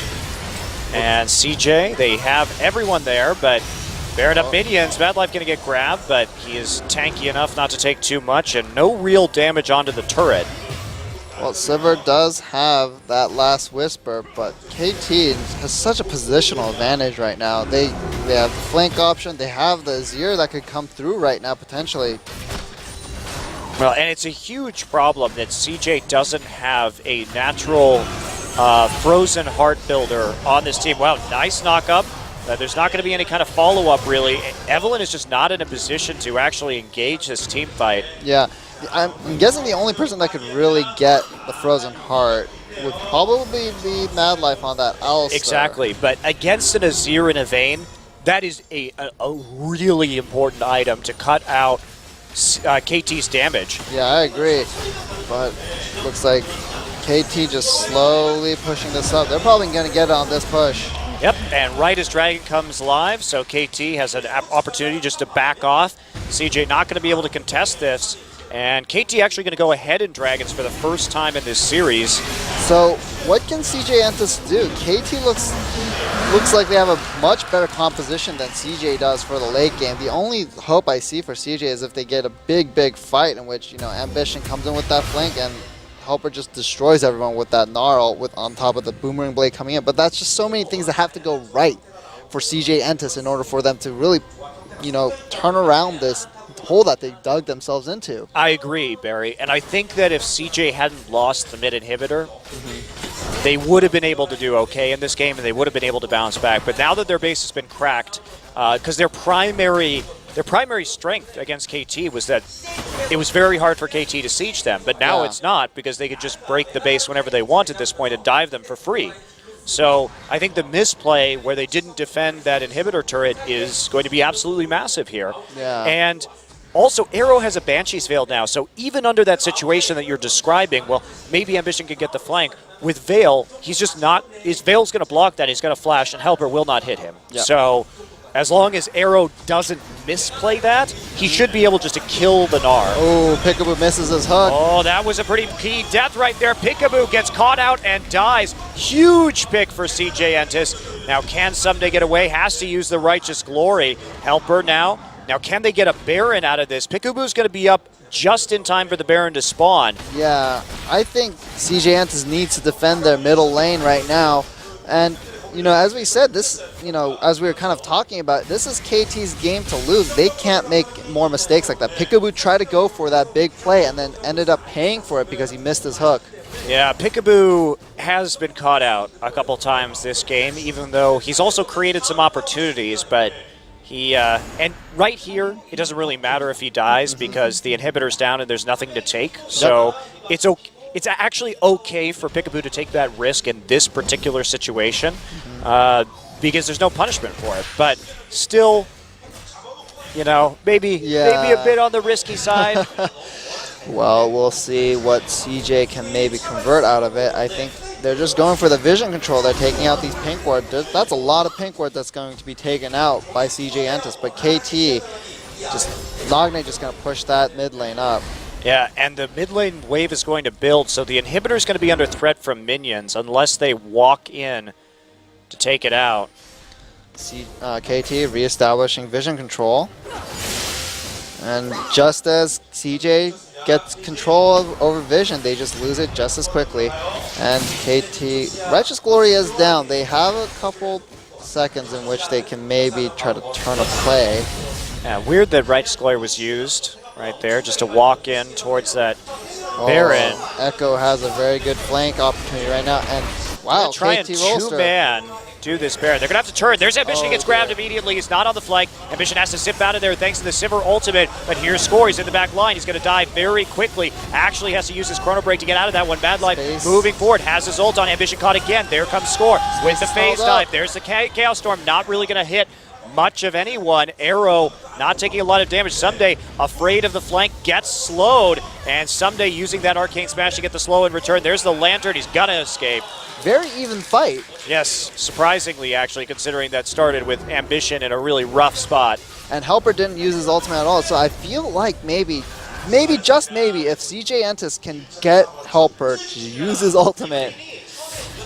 And CJ, they have everyone there, but Baron up minions. Bad Life going to get grabbed, but he is tanky enough not to take too much, and no real damage onto the turret. Well, Sivir does have that last Whisper, but KT has such a positional advantage right now. They have the flank option, they have the Azir that could come through right now potentially. Well, and it's a huge problem that CJ doesn't have a natural Frozen Heart builder on this team. Wow, nice knock up There's not going to be any kind of follow-up, really. Evelyn is just not in a position to actually engage this team fight. Yeah, I'm guessing the only person that could really get the Frozen Heart would probably be Mad Life on that Alistair. Exactly, but against an Azir and a Vayne, that is a really important item to cut out KT's damage. Yeah, I agree. But looks like KT just slowly pushing this up. They're probably going to get it on this push. Yep, and right as Dragon comes live, so KT has an opportunity just to back off. CJ not going to be able to contest this. And KT actually going to go ahead in Dragons for the first time in this series. So what can CJ Entus do? KT looks like they have a much better composition than CJ does for the late game. The only hope I see for CJ is if they get a big fight in which, you know, Ambition comes in with that flank and Helper just destroys everyone with that Gnarl on top of the Boomerang Blade coming in. But that's just so many things that have to go right for CJ Entus in order for them to really, you know, turn around this hole that they dug themselves into. I agree, Barry. And I think that if CJ hadn't lost the mid inhibitor, they would have been able to do okay in this game and they would have been able to bounce back. But now that their base has been cracked, because their primary strength against KT was that it was very hard for KT to siege them. But now it's not, because they could just break the base whenever they want at this point and dive them for free. So I think the misplay where they didn't defend that inhibitor turret is going to be absolutely massive here. Yeah. And also, Arrow has a Banshee's Veil now, so even under that situation that you're describing, well, maybe Ambition could get the flank. With Veil, he's just not, his Veil's going to block that, he's going to flash, and Helper will not hit him. Yep. So as long as Arrow doesn't misplay that, he should be able just to kill the Gnar. Oh, Peekaboo misses his hook. Oh, that was a pretty key death right there. Peekaboo gets caught out and dies. Huge pick for CJ Entus. Now, can Someday get away? Has to use the Righteous Glory. Helper now. Now, can they get a Baron out of this? Peekaboo's going to be up just in time for the Baron to spawn. Yeah, I think CJ Entus needs to defend their middle lane right now. And, you know, as we said, this, you know, as we were kind of talking about, this is KT's game to lose. They can't make more mistakes like that. Peekaboo tried to go for that big play and then ended up paying for it because he missed his hook. Yeah, Peekaboo has been caught out a couple times this game, even though he's also created some opportunities, but he, and right here, it doesn't really matter if he dies because the inhibitor's down and there's nothing to take. So it's actually okay for Peekaboo to take that risk in this particular situation because there's no punishment for it. But still, you know, maybe a bit on the risky side. Well, we'll see what CJ can maybe convert out of it. I think they're just going for the vision control. They're taking out these pink ward. That's a lot of pink ward that's going to be taken out by CJ Entus. But KT, Nagne just going to push that mid lane up. Yeah, and the mid lane wave is going to build, so the inhibitor is going to be under threat from minions unless they walk in to take it out. KT reestablishing vision control. And just as CJ gets control over vision, they just lose it just as quickly. And KT, Righteous Glory is down. They have a couple seconds in which they can maybe try to turn a play. Yeah, weird that Righteous Glory was used right there just to walk in towards that Baron. Echo has a very good flank opportunity right now. And wow, try KT and Rolster. two-man do this Baron. They're going to have to turn. There's Ambition. He gets grabbed immediately. He's not on the flank. Ambition has to zip out of there thanks to the Sivir ultimate. But here's Score. He's in the back line. He's going to die very quickly. Actually has to use his Chrono Break to get out of that one. Bad Life moving forward. Has his ult on. Ambition caught again. There comes Score with the phase dive. There's the Chaos Storm. Not really going to hit much of anyone. Arrow not taking a lot of damage. Someday afraid of the flank, gets slowed, and Someday using that Arcane Smash to get the slow in return. There's the Lantern. He's gonna escape. Very even fight. Yes, surprisingly, actually, considering that started with Ambition in a really rough spot. And Helper didn't use his ultimate at all, so I feel like maybe, just maybe, if CJ Entus can get Helper to use his ultimate.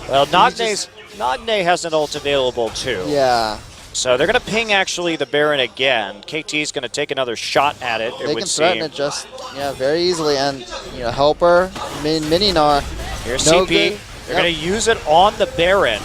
Well, Nagne has an ult available too. Yeah. So they're going to ping, actually, the Baron again. KT's going to take another shot at it, They can threaten it just, very easily. And, Helper, Mini Gnar. Here's no CP. good. They're going to use it on the Baron.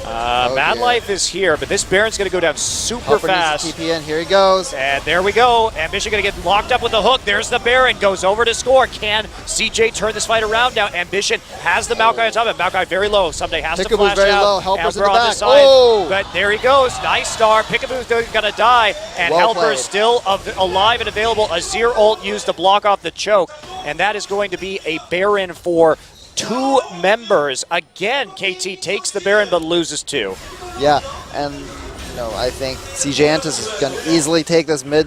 Mad dear. Life is here, but this Baron's going to go down super Helper fast. needs to TP in. Here he goes. And there we go. Ambition going to get locked up with the hook. There's the Baron. Goes over to score. Can CJ turn this fight around now? Ambition has the Maokai on top of it. Maokai very low. Someday has to Peekaboo's flash very out. low. Helper's in the on back. side. Oh! But there he goes. Nice start. Peekaboo's going to die. And Well Helper's played. still alive and available. Azir ult used to block off the choke. And that is going to be a Baron for 2 members. Again, KT takes the Baron but loses 2. Yeah, and I think CJ Antis is going to easily take this mid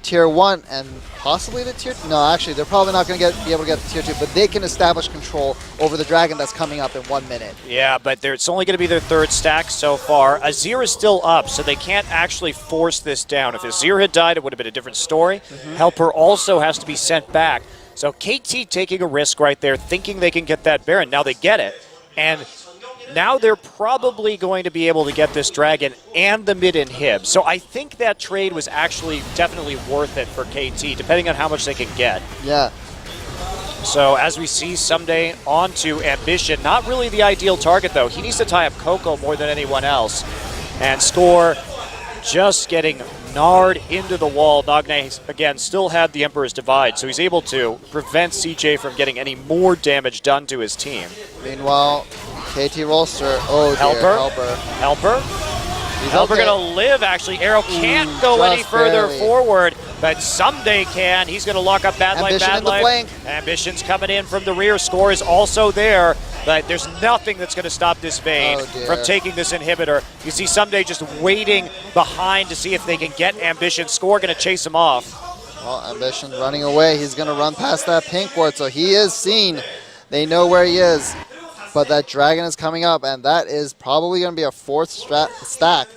tier 1 and possibly the tier. No, actually, they're probably not going to be able to get to tier 2, but they can establish control over the dragon that's coming up in 1 minute. Yeah, but it's only going to be their 3rd stack so far. Azir is still up, so they can't actually force this down. If Azir had died, it would have been a different story. Helper also has to be sent back. So KT taking a risk right there, thinking they can get that Baron. Now they get it, and now they're probably going to be able to get this dragon and the mid inhib. So I think that trade was actually definitely worth it for KT, depending on how much they can get. Yeah. So as we see someday onto Ambition, not really the ideal target though. He needs to tie up Coco more than anyone else. And Score just getting gnarred into the wall. Nagne, again, still had the Emperor's Divide, so he's able to prevent CJ from getting any more damage done to his team. Meanwhile, KT Rolster. Oh, dear. Helper. He's Helper okay. going to live, actually. Arrow can't go just any further barely. forward, but someday can. He's going to lock up Bad Life, Ambition Bad in the Life. flank. Ambition's coming in from the rear. Score is also there, but there's nothing that's going to stop this Vayne from taking this inhibitor. You see Someday just waiting behind to see if they can get Ambition. Score going to chase him off. Well, Ambition running away. He's going to run past that pink ward, so he is seen. They know where he is. But that dragon is coming up, and that is probably going to be a 4th stack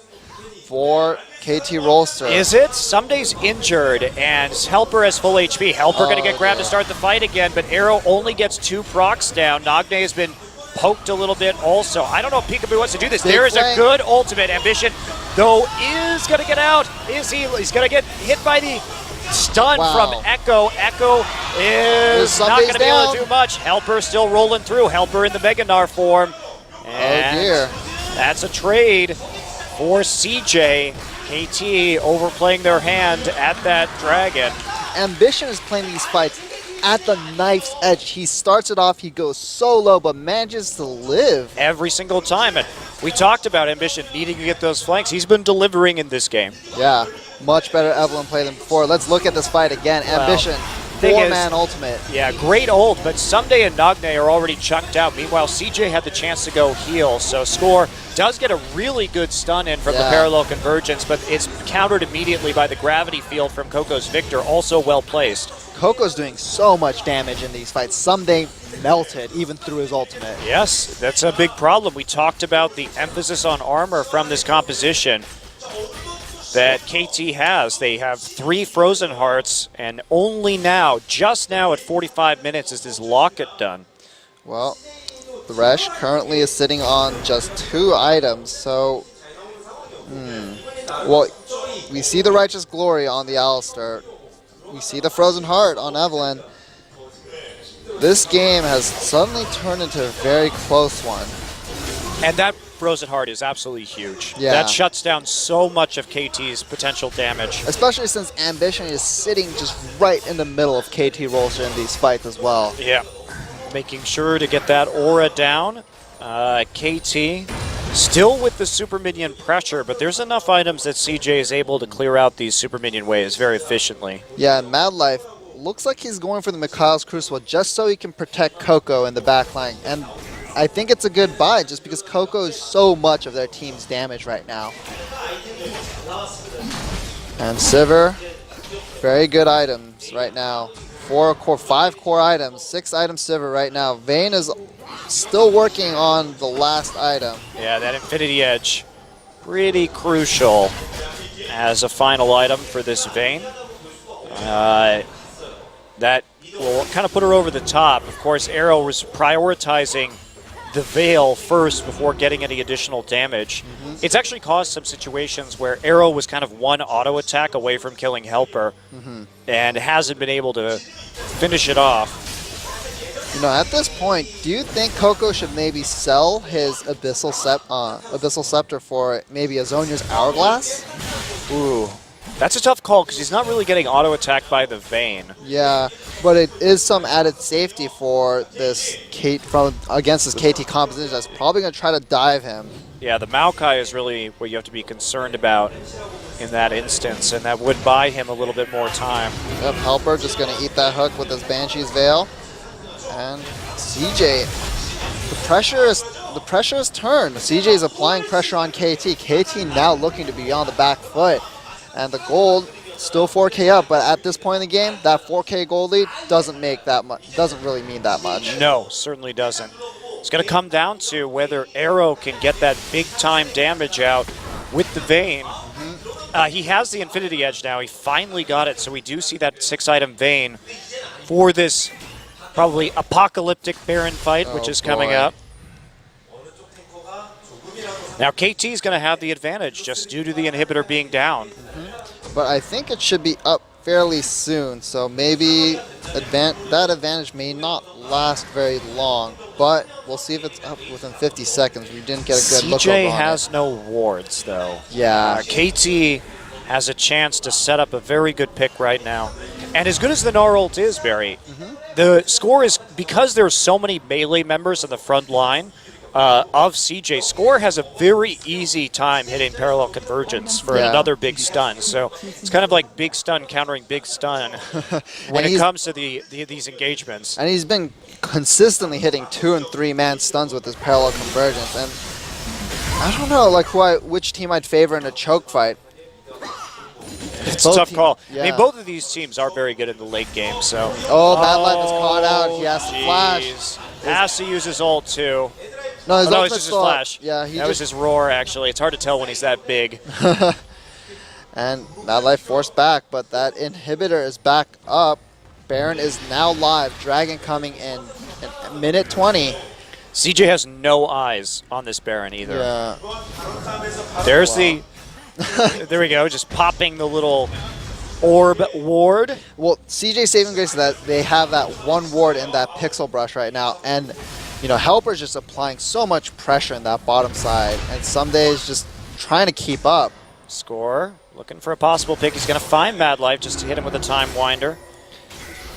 for KT Rolster. Is it? Someday's injured, and Helper has full HP. Helper going to get grabbed to start the fight again, but Arrow only gets 2 procs down. Nagne has been poked a little bit also. I don't know if Peekaboo wants to do this. There is a good ultimate. Ambition, though, is going to get out. Is he? He's going to get hit by the stun from Echo. Echo is not going to be able to do much. Helper still rolling through. Helper in the Mega Gnar form. And oh dear. That's a trade for CJ. KT overplaying their hand at that dragon. Ambition is playing these fights at the knife's edge. He starts it off, he goes so low, but manages to live. Every single time. And we talked about Ambition needing to get those flanks. He's been delivering in this game. Yeah, much better Evelyn play than before. Let's look at this fight again. Ambition, 4-man ultimate. Yeah, great ult, but Someday and Nagne are already chunked out. Meanwhile, CJ had the chance to go heal, so Score does get a really good stun in from the parallel convergence, but it's countered immediately by the gravity field from Coco's Victor, also well placed. Coco's doing so much damage in these fights. Someday melted even through his ultimate. Yes, that's a big problem. We talked about the emphasis on armor from this composition that KT has. They have 3 Frozen Hearts, and only now, just now at 45 minutes, is this locket done. Well, Thresh currently is sitting on just 2 items, so... Well, we see the Righteous Glory on the Alistar. We see the Frozen Heart on Evelyn. This game has suddenly turned into a very close one. And that Frozen Heart is absolutely huge. Yeah. That shuts down so much of KT's potential damage. Especially since Ambition is sitting just right in the middle of KT Rolster in these fights as well. Yeah. Making sure to get that aura down. KT still with the super minion pressure, but there's enough items that CJ is able to clear out these super minion waves very efficiently. Yeah, and Mad Life looks like he's going for the Mikhail's Crucible just so he can protect Coco in the backline. And I think it's a good buy just because Coco is so much of their team's damage right now. And Sivir, very good items right now. 5 core items, 6 items Sivir right now. Vayne is still working on the last item. Yeah, that Infinity Edge, pretty crucial as a final item for this Vayne. That will kind of put her over the top. Of course, Arrow was prioritizing the Veil first before getting any additional damage. It's actually caused some situations where Arrow was kind of one auto attack away from killing Helper and hasn't been able to finish it off. You know, at this point, do you think Coco should maybe sell his Abyssal Scepter for maybe a Zonya's Hourglass? Ooh, that's a tough call because he's not really getting auto-attacked by the Vayne. Yeah, but it is some added safety for this against this KT composition that's probably going to try to dive him. Yeah, the Maokai is really what you have to be concerned about in that instance, and that would buy him a little bit more time. Yep, Helper just going to eat that hook with his Banshee's Veil. And CJ, the pressure is turned. CJ is applying pressure on KT. KT now looking to be on the back foot. And the gold still 4K up, but at this point in the game, that 4K gold lead doesn't really mean that much. No, certainly doesn't. It's going to come down to whether Arrow can get that big-time damage out with the Vayne. He has the Infinity Edge now. He finally got it, so we do see that 6-item Vayne for this probably apocalyptic Baron fight, which is coming up. Now KT is going to have the advantage just due to the inhibitor being down. But I think it should be up fairly soon, so maybe that advantage may not last very long, but we'll see if it's up within 50 seconds. We didn't get a good look over on it. CJ has no wards, though. Yeah. KT has a chance to set up a very good pick right now. And as good as the Gnar ult is, Barry, the score is, because there's so many melee members in the front line of CJ, Score has a very easy time hitting parallel convergence for another big stun. So it's kind of like big stun countering big stun when it comes to these engagements. And he's been consistently hitting 2- and 3-man stuns with his parallel convergence. And I don't know, like which team I'd favor in a choke fight. It's a tough call. Yeah. I mean, both of these teams are very good in the late game, so. Oh, Madlife is caught out. He has to flash. Has to use his ult, too. No, it's just his flash. Yeah, that was his roar, actually. It's hard to tell when he's that big. And Madlife forced back, but that inhibitor is back up. Baron is now live. Dragon coming in minute 20. CJ has no eyes on this Baron either. Yeah. There's the... there we go, just popping the little orb ward. Well, CJ saving grace is that they have that one ward in that pixel brush right now, and you know, Helper's just applying so much pressure in that bottom side, and some days just trying to keep up. Score, looking for a possible pick. He's going to find Madlife just to hit him with a Time Winder.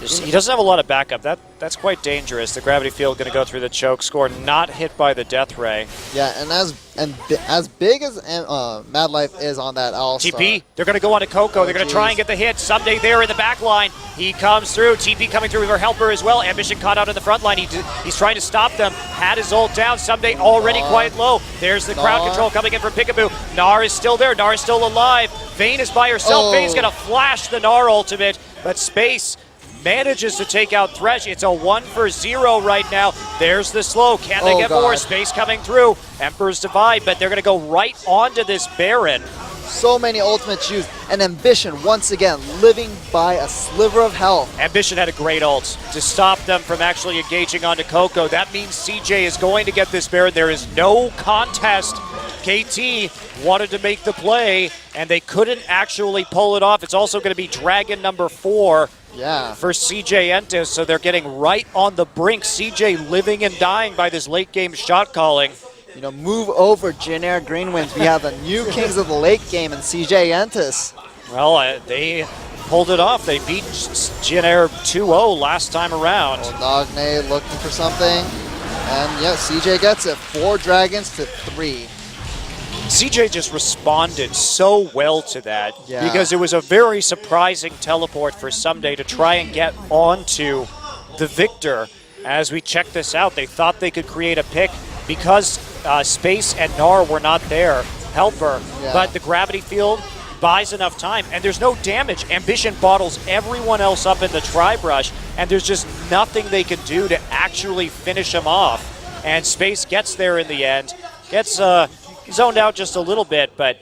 He doesn't have a lot of backup. That's quite dangerous. The gravity field going to go through the choke. Score not hit by the Death Ray. Yeah, and as big as Madlife is on that All-Star. TP, they're going to go on to Coco. They're going to try and get the hit. Someday there in the back line. He comes through. TP coming through with her Helper as well. Ambition caught out in the front line. He's trying to stop them. Had his ult down. Someday already quite low. There's the crowd control coming in from Peekaboo. Gnar is still there. Gnar is still alive. Vayne is by herself. Vayne's going to flash the Gnar ultimate, but Space manages to take out Thresh. It's a 1-for-0 right now. There's the slow. Can they get more? Space coming through. Emperor's Divide, but they're going to go right onto this Baron. So many ultimates used. And Ambition, once again, living by a sliver of health. Ambition had a great ult to stop them from actually engaging onto Coco. That means CJ is going to get this Baron. There is no contest. KT wanted to make the play, and they couldn't actually pull it off. It's also going to be Dragon number 4. Yeah. For CJ Entis, so they're getting right on the brink. CJ living and dying by this late game shot calling. You know, move over, Jinair Greenwinds. We have the new kings of the late game in CJ Entis. Well, they pulled it off. They beat Jinair 2-0 last time around. Nagne looking for something. And yeah, CJ gets it. 4 dragons to 3. CJ just responded so well to that because it was a very surprising teleport for Someday to try and get onto the victor. As we check this out, they thought they could create a pick because Space and Gnar were not there. Helper, but the gravity field buys enough time, and there's no damage. Ambition bottles everyone else up in the tri-brush, and there's just nothing they can do to actually finish him off. And Space gets there in the end, gets zoned out just a little bit, but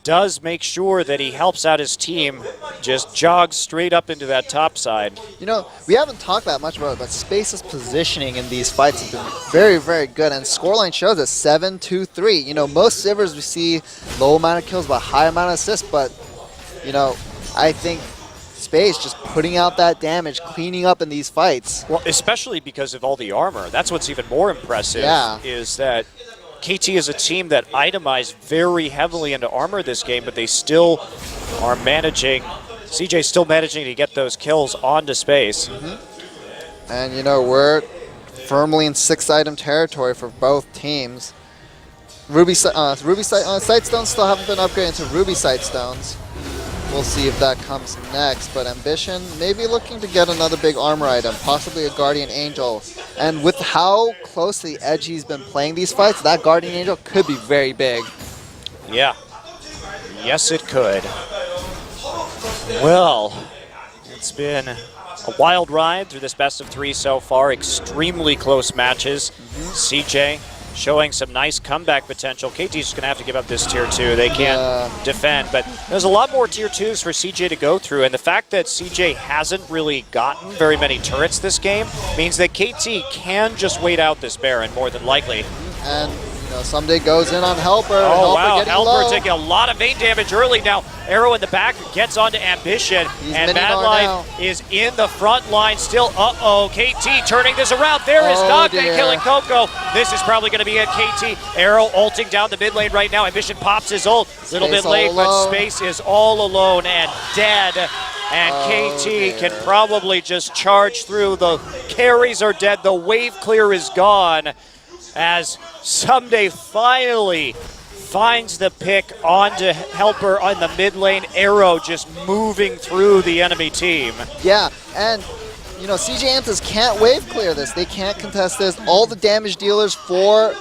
does make sure that he helps out his team, just jogs straight up into that top side. You know, we haven't talked that much about it, but Space's positioning in these fights has been very, very good, and scoreline shows it 7-2-3. You know, most Sivers we see low amount of kills but high amount of assists, but, you know, I think Space just putting out that damage, cleaning up in these fights. Well, especially because of all the armor. That's what's even more impressive, is that KT is a team that itemized very heavily into armor this game, but they still are managing, CJ's still managing to get those kills onto Space. And, you know, we're firmly in 6-item territory for both teams. Sightstones still haven't been upgraded to Ruby Sightstones. We'll see if that comes next, but Ambition maybe looking to get another big armor item, possibly a Guardian Angel. And with how close to the edge he's been playing these fights, that Guardian Angel could be very big. Yeah. Yes, it could. Well, it's been a wild ride through this best of 3 so far. Extremely close matches. CJ showing some nice comeback potential. KT's just going to have to give up this tier 2. They can't defend, but there's a lot more tier 2s for CJ to go through, and the fact that CJ hasn't really gotten very many turrets this game means that KT can just wait out this Baron more than likely. And you know, someday goes in on Helper. Oh wow, Helper low. taking a lot of Vayne damage early now. Arrow in the back gets onto Ambition, and Madline is in the front line still. Uh-oh, KT turning this around. There is Nogme killing Coco. This is probably going to be a KT. Arrow ulting down the mid lane right now. Ambition pops his ult. A little bit late, but Space is all alone and dead. And KT can probably just charge through. The carries are dead. The wave clear is gone as Someday finally finds the pick onto Helper on the mid lane. Arrow just moving through the enemy team. Yeah, and you know, CJ Anthas can't wave clear this. They can't contest this. All the damage dealers for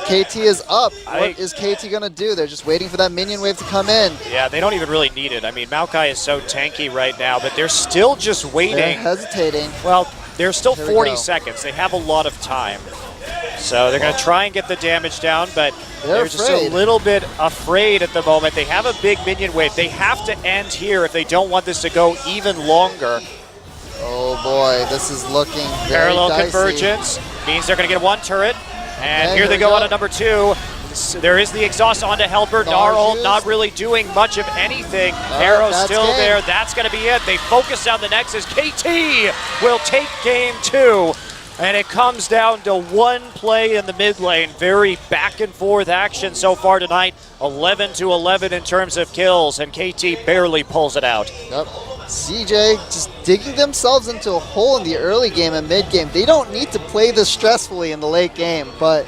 KT is up. What is KT going to do? They're just waiting for that minion wave to come in. Yeah, they don't even really need it. I mean, Maokai is so tanky right now, but they're still just waiting. They're hesitating. Well, there's still 40 seconds. They have a lot of time. So they're going to try and get the damage down, but they're just a little bit afraid at the moment. They have a big minion wave. They have to end here if they don't want this to go even longer. Oh boy, this is looking very Parallel dicey. Convergence means they're going to get 1 turret. And here they go on to number 2. There is the exhaust onto Helper. Gnarl not really doing much of anything. Arrow still there. That's going to be it. They focus down the Nexus. KT will take game 2. And it comes down to 1 play in the mid lane. Very back and forth action so far tonight. 11-11 in terms of kills, and KT barely pulls it out. Yep. CJ just digging themselves into a hole in the early game and mid game. They don't need to play this stressfully in the late game, but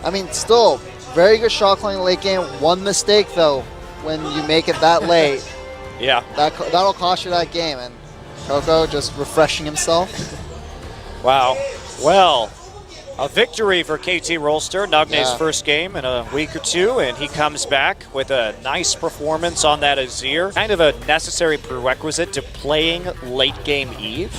I mean, still very good shot calling in the late game. 1 mistake though, when you make it that late, that'll cost you that game. And Coco just refreshing himself. Wow. Well, a victory for KT Rolster, Nogne's first game in a week or 2, and he comes back with a nice performance on that Azir. Kind of a necessary prerequisite to playing late game Eve.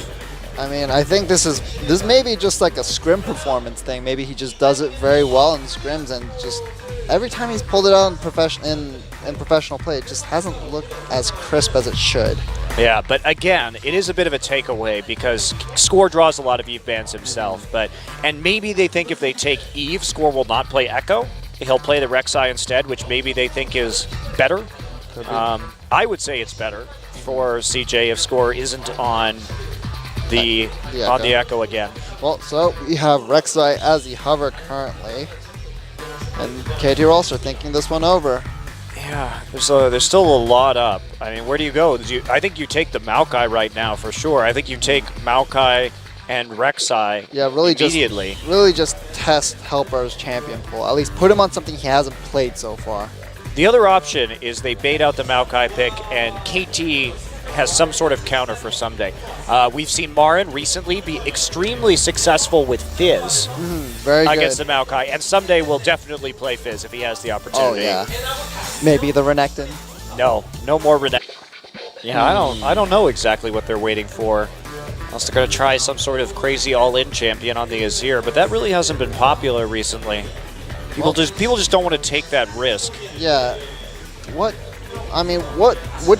I mean, I think this may be just like a scrim performance thing. Maybe he just does it very well in scrims, and just every time he's pulled it out in professional play, it just hasn't looked as crisp as it should. Yeah, but again, it is a bit of a takeaway because Score draws a lot of Eve bans himself. And maybe they think if they take Eve, Score will not play Echo. He'll play the Rek'Sai instead, which maybe they think is better. I would say it's better for CJ if Score isn't on the Echo again. Well, so we have Rek'Sai as the hover currently, and KT Rolster thinking this one over. Yeah, there's still a lot up. I mean, where do you go? I think you take the Maokai right now for sure. I think you take Maokai and Rek'Sai immediately. Really just test Helper's champion pool. At least put him on something he hasn't played so far. The other option is they bait out the Maokai pick, and KT has some sort of counter for Someday. We've seen Marin recently be extremely successful with Fizz against the Maokai, and Someday will definitely play Fizz if he has the opportunity. Oh yeah, maybe the Renekton. No more Renekton. Yeah, I don't know exactly what they're waiting for. Unless they're going to try some sort of crazy all-in champion on the Azir, but that really hasn't been popular recently. People just don't want to take that risk. Yeah. What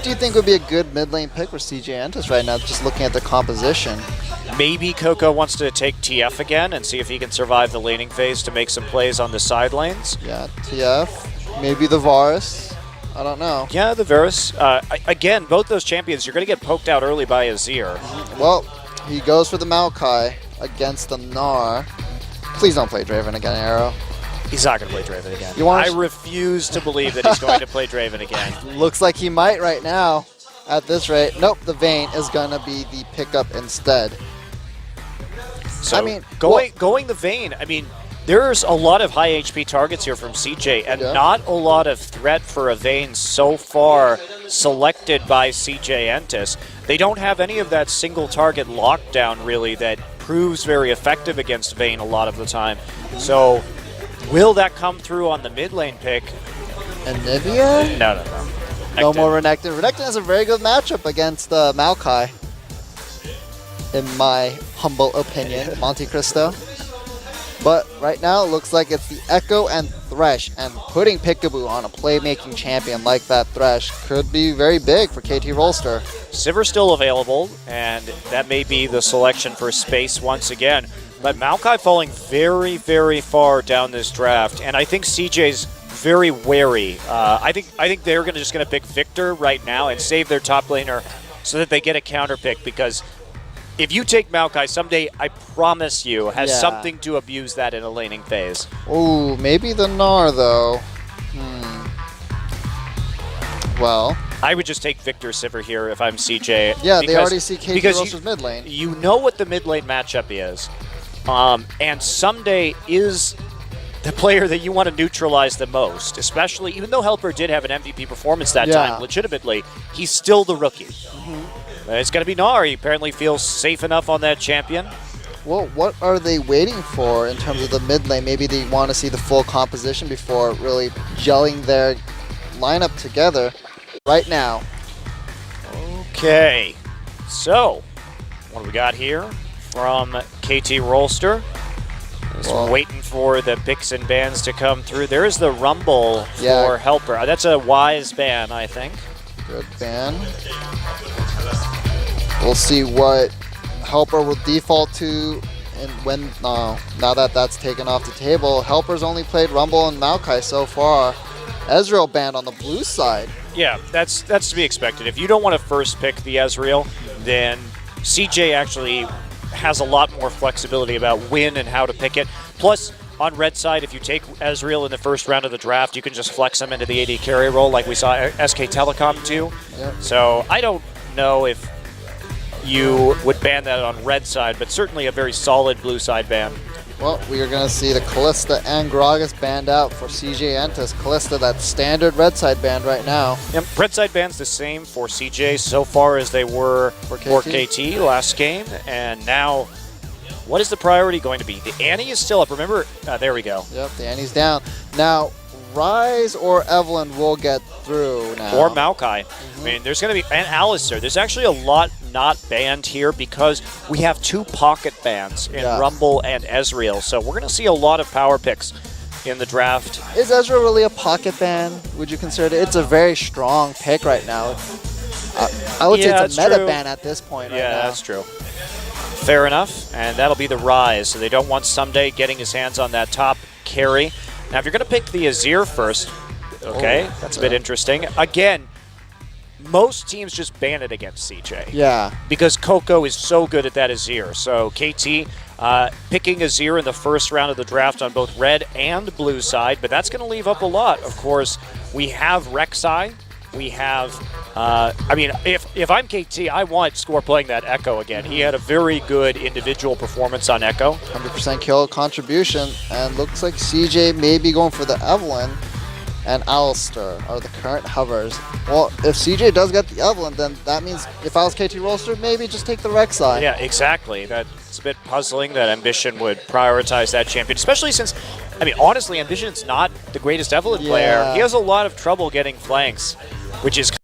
do you think would be a good mid lane pick for CJ Anthas right now, just looking at the composition? Maybe Coco wants to take TF again and see if he can survive the laning phase to make some plays on the side lanes. Yeah, TF. Maybe the Varus. I don't know. Yeah, the Varus. Again, both those champions, you're going to get poked out early by Azir. Well, he goes for the Maokai against the Gnar. Please don't play Draven again, Arrow. He's not going to play Draven again. I refuse to believe that he's going to play Draven again. Looks like he might right now at this rate. Nope, the Vayne is going to be the pickup instead. So, going the Vayne, I mean, there's a lot of high HP targets here from CJ, and not a lot of threat for a Vayne so far selected by CJ Entis. They don't have any of that single target lockdown, really, that proves very effective against Vayne a lot of the time. So, will that come through on the mid lane pick? Anivia? No. No more Renekton. Renekton has a very good matchup against Maokai, in my humble opinion, Monte Cristo. But right now, it looks like it's the Echo and Thresh, and putting Peekaboo on a playmaking champion like that Thresh could be very big for KT Rolster. Sivir still available, and that may be the selection for space once again. But Maokai falling very, very far down this draft, and I think CJ's very wary. I think they're just going to pick Victor right now and save their top laner so that they get a counter pick, because if you take Maokai someday, I promise you, has something to abuse that in a laning phase. Ooh, maybe the Gnar, though. Well, I would just take Victor Sivir here if I'm CJ. Yeah, they already see KT Roster's mid lane. You know what the mid lane matchup is. And Someday is the player that you want to neutralize the most, especially, even though Helper did have an MVP performance that time, legitimately, he's still the rookie. It's going to be Gnar. He apparently feels safe enough on that champion. Well, what are they waiting for in terms of the mid lane? Maybe they want to see the full composition before really gelling their lineup together right now. Okay, so what do we got here from KT Rolster? Just waiting for the picks and bans to come through. There is the Rumble for Helper. That's a wise ban, I think. Good ban. We'll see what Helper will default to, and when now that that's taken off the table. Helper's only played Rumble and Maokai so far. Ezreal banned on the blue side. Yeah, that's to be expected. If you don't want to first pick the Ezreal, then CJ actually has a lot more flexibility about when and how to pick it. Plus, on red side, if you take Ezreal in the first round of the draft, you can just flex him into the AD carry role like we saw SK Telecom do. So I don't know if you would ban that on red side, but certainly a very solid blue side ban. Well, we are going to see the Kalista and Gragas banned out for CJ Entis. Kalista, that standard red side banned right now. Yep, red side ban's the same for CJ so far as they were for KT last game. And now, what is the priority going to be? The Annie is still up. Remember, there we go. Yep, the Annie's down. Now, Ryze or Evelynn will get through now. Or Maokai. I mean, there's going to be, and Alistar. There's actually a lot not banned here because we have two pocket bans in Rumble and Ezreal. So we're going to see a lot of power picks in the draft. Is Ezreal really a pocket ban? Would you consider it? It's a very strong pick right now. I would say it's a meta ban at this point right now. Yeah, that's true. Fair enough. And that'll be the Ryze. So they don't want Someday getting his hands on that top carry. Now, if you're going to pick the Azir first, that's a bit interesting. Again, most teams just ban it against CJ. Yeah. Because Coco is so good at that Azir. So KT picking Azir in the first round of the draft on both red and blue side, but that's going to leave up a lot. Of course, we have Rek'Sai. We have, I mean, if I'm KT, I want Score playing that Echo again. He had a very good individual performance on Echo. 100% kill contribution, and looks like CJ may be going for the Evelynn and Alistar are the current hovers. Well, if CJ does get the Evelynn, then that means if I was KT Rolster, maybe just take the Rek'Sai. Yeah, exactly. That's a bit puzzling that Ambition would prioritize that champion, especially since, I mean, honestly, Ambition's not the greatest Evelynn player. He has a lot of trouble getting flanks, which is